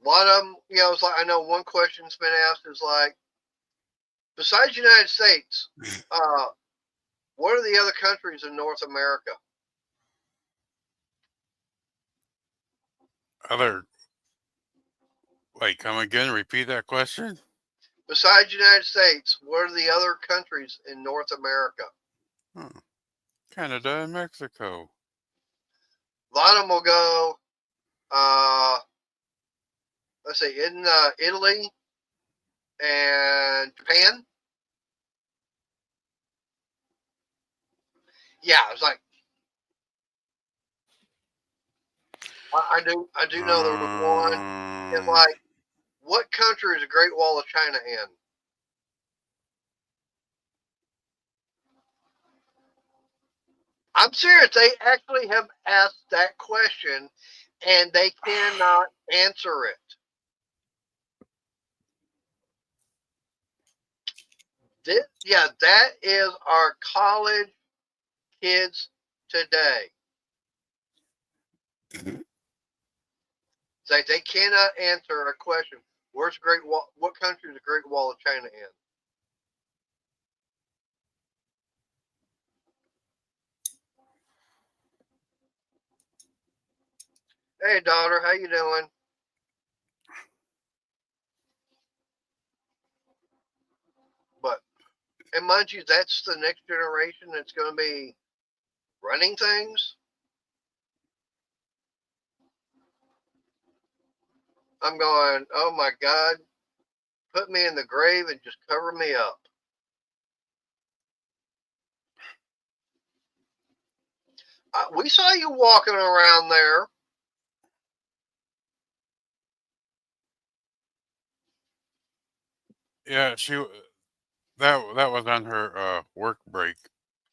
Speaker 1: A lot of them, it's like I know one question's been asked is like, besides the United States, uh, what are the other countries in North America?
Speaker 2: Other, wait, come again, repeat that question?
Speaker 1: Besides the United States, what are the other countries in North America?
Speaker 2: Hmm. Canada and Mexico.
Speaker 1: A lot of them will go, uh, let's see, in Italy and Japan. Yeah, it's like I do know there was one. It's
Speaker 2: Um,
Speaker 1: like, what country is the Great Wall of China in? I'm serious. They actually have asked that question, and they cannot answer it. Yeah, that is our college kids today. It's like they cannot answer a question. Where's Great Wall? What country is the Great Wall of China in? Hey, daughter, how you doing? But and mind you, that's the next generation that's going to be running things. I'm going, oh my God, put me in the grave and just cover me up. We saw you walking around there.
Speaker 2: yeah, that was on her work break.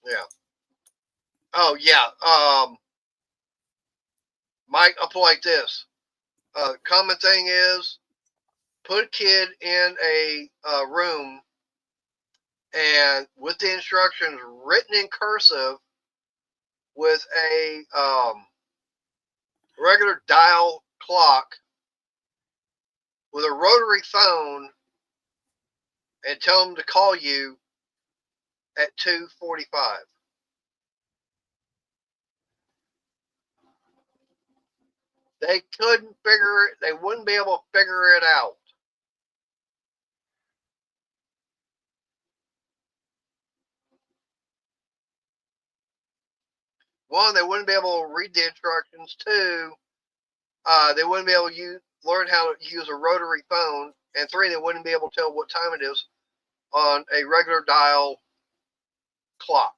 Speaker 1: Yeah. Oh yeah. Mike, I'll put it like this. Common thing is put a kid in a room and with the instructions written in cursive with a regular dial clock with a rotary phone and tell them to call you at 2:45. They couldn't figure it. They wouldn't be able to figure it out. One, they wouldn't be able to read the instructions. Two, they wouldn't be able to learn how to use a rotary phone. And three, they wouldn't be able to tell what time it is on a regular dial clock.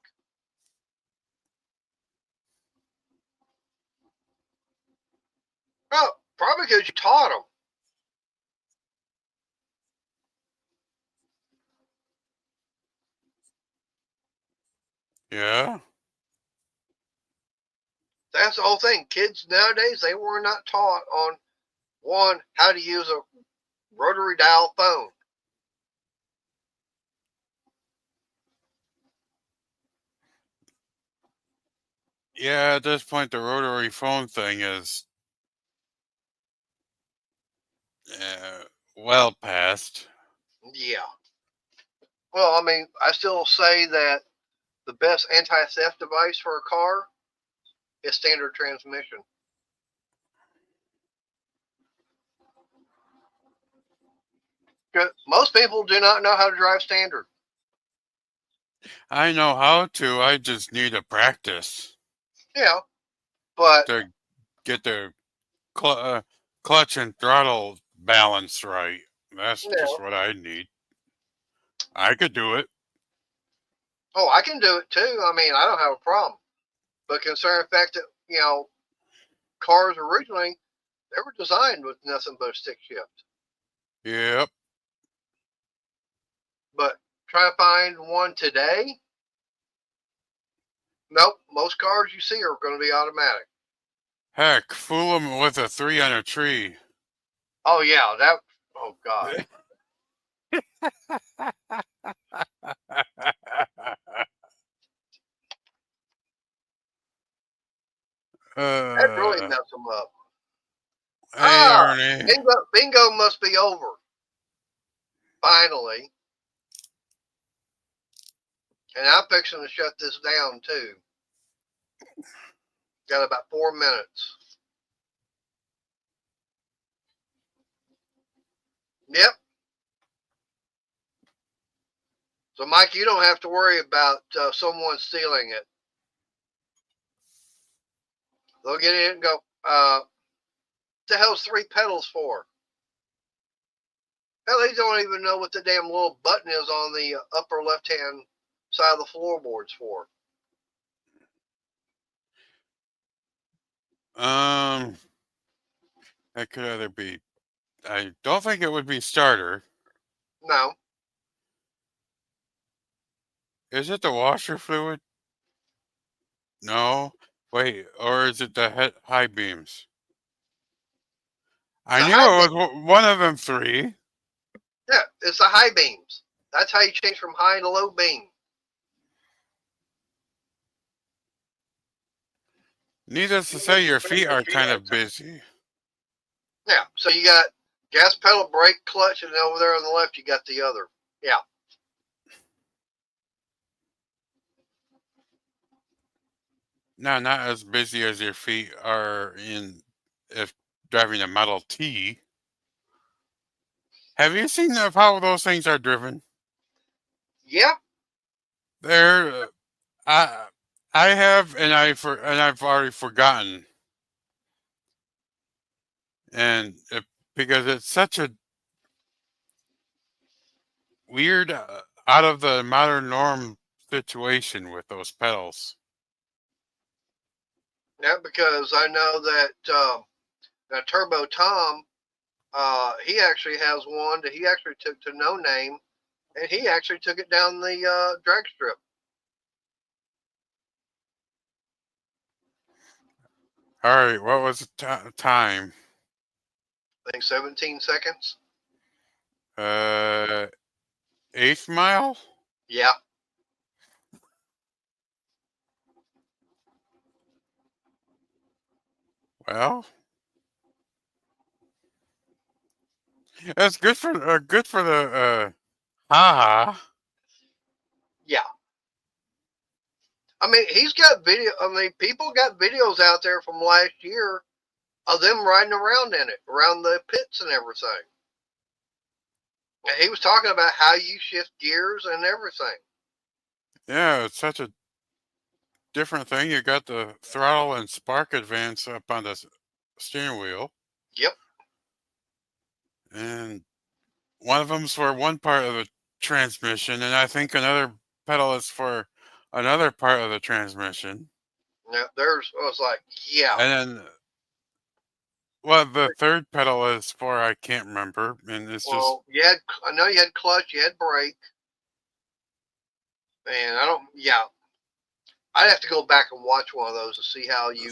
Speaker 1: Oh, probably because you taught them.
Speaker 2: Yeah.
Speaker 1: That's the whole thing. Kids nowadays, they were not taught on one, how to use a rotary dial phone.
Speaker 2: Yeah, at this point, the rotary phone thing is uh, well past.
Speaker 1: Yeah. Well, I mean, I still say that the best anti-theft device for a car is standard transmission. Most people do not know how to drive standard.
Speaker 2: I know how to. I just need to practice
Speaker 1: Yeah, but
Speaker 2: to get the cl- clutch and throttle balance right. That's
Speaker 1: you
Speaker 2: just
Speaker 1: know,
Speaker 2: what I need. I could do it.
Speaker 1: oh, I can do it too. I mean, I don't have a problem. But considering the fact that cars originally they were designed with nothing but a stick shift.
Speaker 2: Yep.
Speaker 1: But try to find one today. Nope, most cars you see are going to be automatic.
Speaker 2: Heck, fool 'em with a 3 on a tree.
Speaker 1: Oh yeah, that. Oh god, that really
Speaker 2: uh,
Speaker 1: messed them up.
Speaker 2: Hey, Ernie.
Speaker 1: Bingo must be over. Finally. And I'm fixing to shut this down, too. Got about 4 minutes. Yep. So, Mike, you don't have to worry about someone stealing it. They'll get in and go, what the hell's 3 pedals for? Hell, they don't even know what the damn little button is on the upper left-hand side of the floorboards for.
Speaker 2: That could either be. I don't think it would be starter.
Speaker 1: No.
Speaker 2: Is it the washer fluid? No. Wait, or is it the high beams? I knew it was one of them 3.
Speaker 1: Yeah, it's the high beams. That's how you change from high to low beam.
Speaker 2: Needless to say, your feet are kind of busy.
Speaker 1: Yeah, so you got gas pedal, brake, clutch, and over there on the left you got the other. Yeah.
Speaker 2: No, not as busy as your feet are if driving a Model T. Have you seen how those things are driven?
Speaker 1: Yeah.
Speaker 2: They're I have, and I've already forgotten, and because it's such a weird, out of the modern norm situation with those pedals.
Speaker 1: Yeah, because I know that Turbo Tom, he actually has one that he actually took to No Name, and he actually took it down the drag strip.
Speaker 2: All right, what was the time?
Speaker 1: I think 17 seconds.
Speaker 2: 8th mile?
Speaker 1: Yeah.
Speaker 2: Well, that's good for the haha.
Speaker 1: Yeah. I mean, he's got video. I mean, people got videos out there from last year of them riding around in it, around the pits and everything. And he was talking about how you shift gears and everything.
Speaker 2: Yeah, it's such a different thing. You got the throttle and spark advance up on the steering wheel.
Speaker 1: Yep.
Speaker 2: And one of them's for one part of the transmission, and I think another pedal is for another part of the transmission.
Speaker 1: Yeah, I was like, yeah.
Speaker 2: And then what the third pedal is for, I can't remember. And it's just.
Speaker 1: Well, I know you had clutch, you had brake, and I'd have to go back and watch one of those to see how you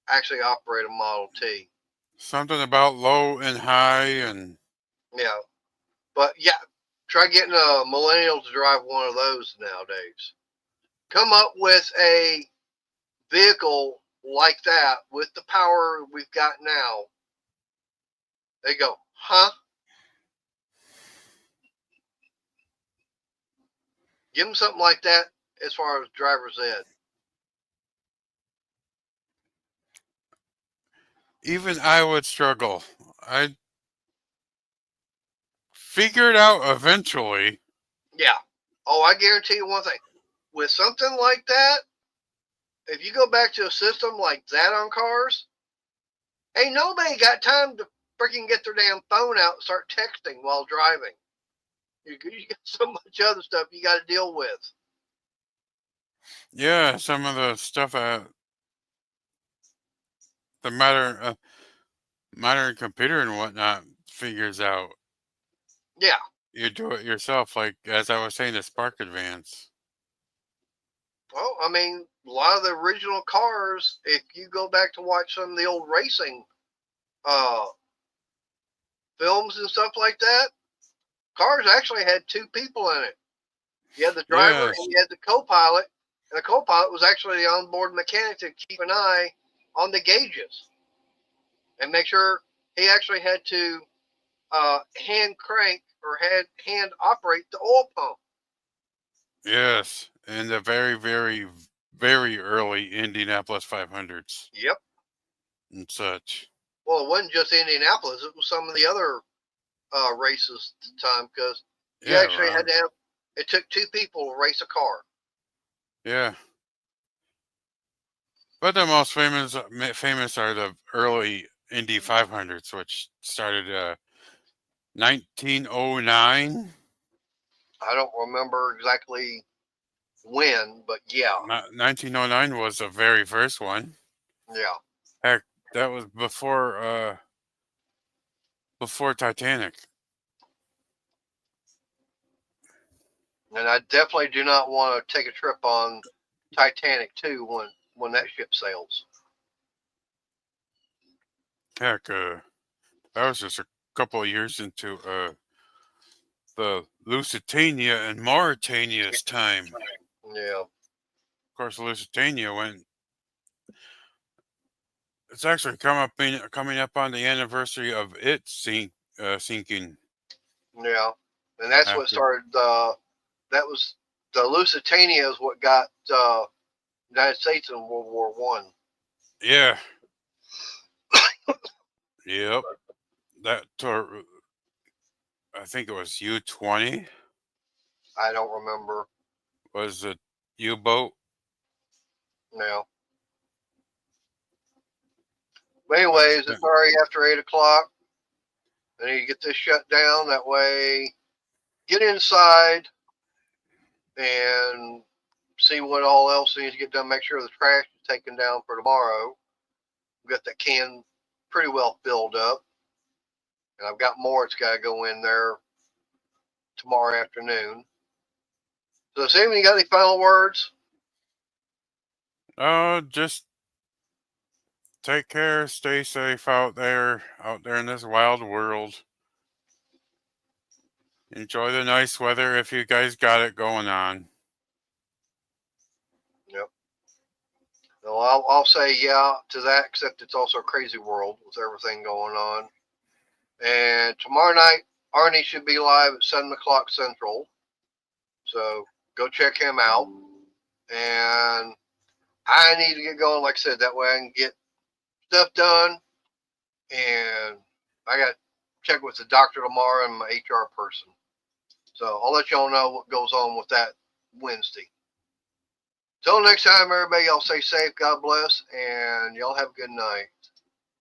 Speaker 1: actually operate a Model T.
Speaker 2: Something about low and high, and
Speaker 1: Yeah, but yeah, try getting a millennial to drive one of those nowadays. Come up with a vehicle like that with the power we've got now. They go, huh? Give them something like that as far as driver's ed.
Speaker 2: even I would struggle. I figure it out eventually.
Speaker 1: Yeah. Oh, I guarantee you one thing. With something like that, if you go back to a system like that on cars, ain't nobody got time to freaking get their damn phone out and start texting while driving. You got so much other stuff you got to deal with.
Speaker 2: Yeah, some of the stuff that the modern computer and whatnot figures out.
Speaker 1: Yeah.
Speaker 2: You do it yourself, like as I was saying, the Spark Advance.
Speaker 1: Well, I mean, a lot of the original cars, if you go back to watch some of the old racing uh, films and stuff like that, cars actually had 2 people in it. You had the driver
Speaker 2: Yes.
Speaker 1: and you had the co-pilot, and the co-pilot was actually the onboard mechanic to keep an eye on the gauges and make sure he actually had to hand crank or hand operate the oil pump.
Speaker 2: Yes, in the very, very, very early Indianapolis 500s
Speaker 1: Yep.
Speaker 2: and such.
Speaker 1: Well, it wasn't just Indianapolis; it was some of the other races at the time because you
Speaker 2: Yeah,
Speaker 1: actually had to have. It took two people to race a car.
Speaker 2: yeah. But the most famous are the early Indy 500s, which started 1909.
Speaker 1: I don't remember exactly when, but yeah,
Speaker 2: 1909 was the very first one.
Speaker 1: yeah.
Speaker 2: Heck, that was before Titanic.
Speaker 1: And I definitely do not want to take a trip on Titanic 2 when that ship sails.
Speaker 2: Heck, that was just a couple of years into the Lusitania and Mauritania's time.
Speaker 1: Yeah.
Speaker 2: Of course, Lusitania went. It's actually coming up on the anniversary of it sinking.
Speaker 1: Yeah. And that's what
Speaker 2: After,
Speaker 1: started that was the Lusitania is what got United States in World War One.
Speaker 2: yeah, yep. That I think it was U-20
Speaker 1: I don't remember
Speaker 2: was the U-boat.
Speaker 1: now. But anyways, it's already after 8 o'clock. I need to get this shut down. That way, get inside and see what all else needs to get done. Make sure the trash is taken down for tomorrow. We've got that can pretty well filled up. And I've got more that's got to go in there tomorrow afternoon. So, Sam, you got any final words?
Speaker 2: Oh, just take care, stay safe out there in this wild world. Enjoy the nice weather if you guys got it going on.
Speaker 1: Yep. Well, I'll say yeah to that, except it's also a crazy world with everything going on. And tomorrow night, Arnie should be live at 7 o'clock Central. So go check him out. And I need to get going, like I said, that way I can get stuff done. And I got to check with the doctor tomorrow and my HR person. So I'll let y'all know what goes on with that Wednesday. Till next time, everybody, y'all stay safe. God bless. And y'all have a good night.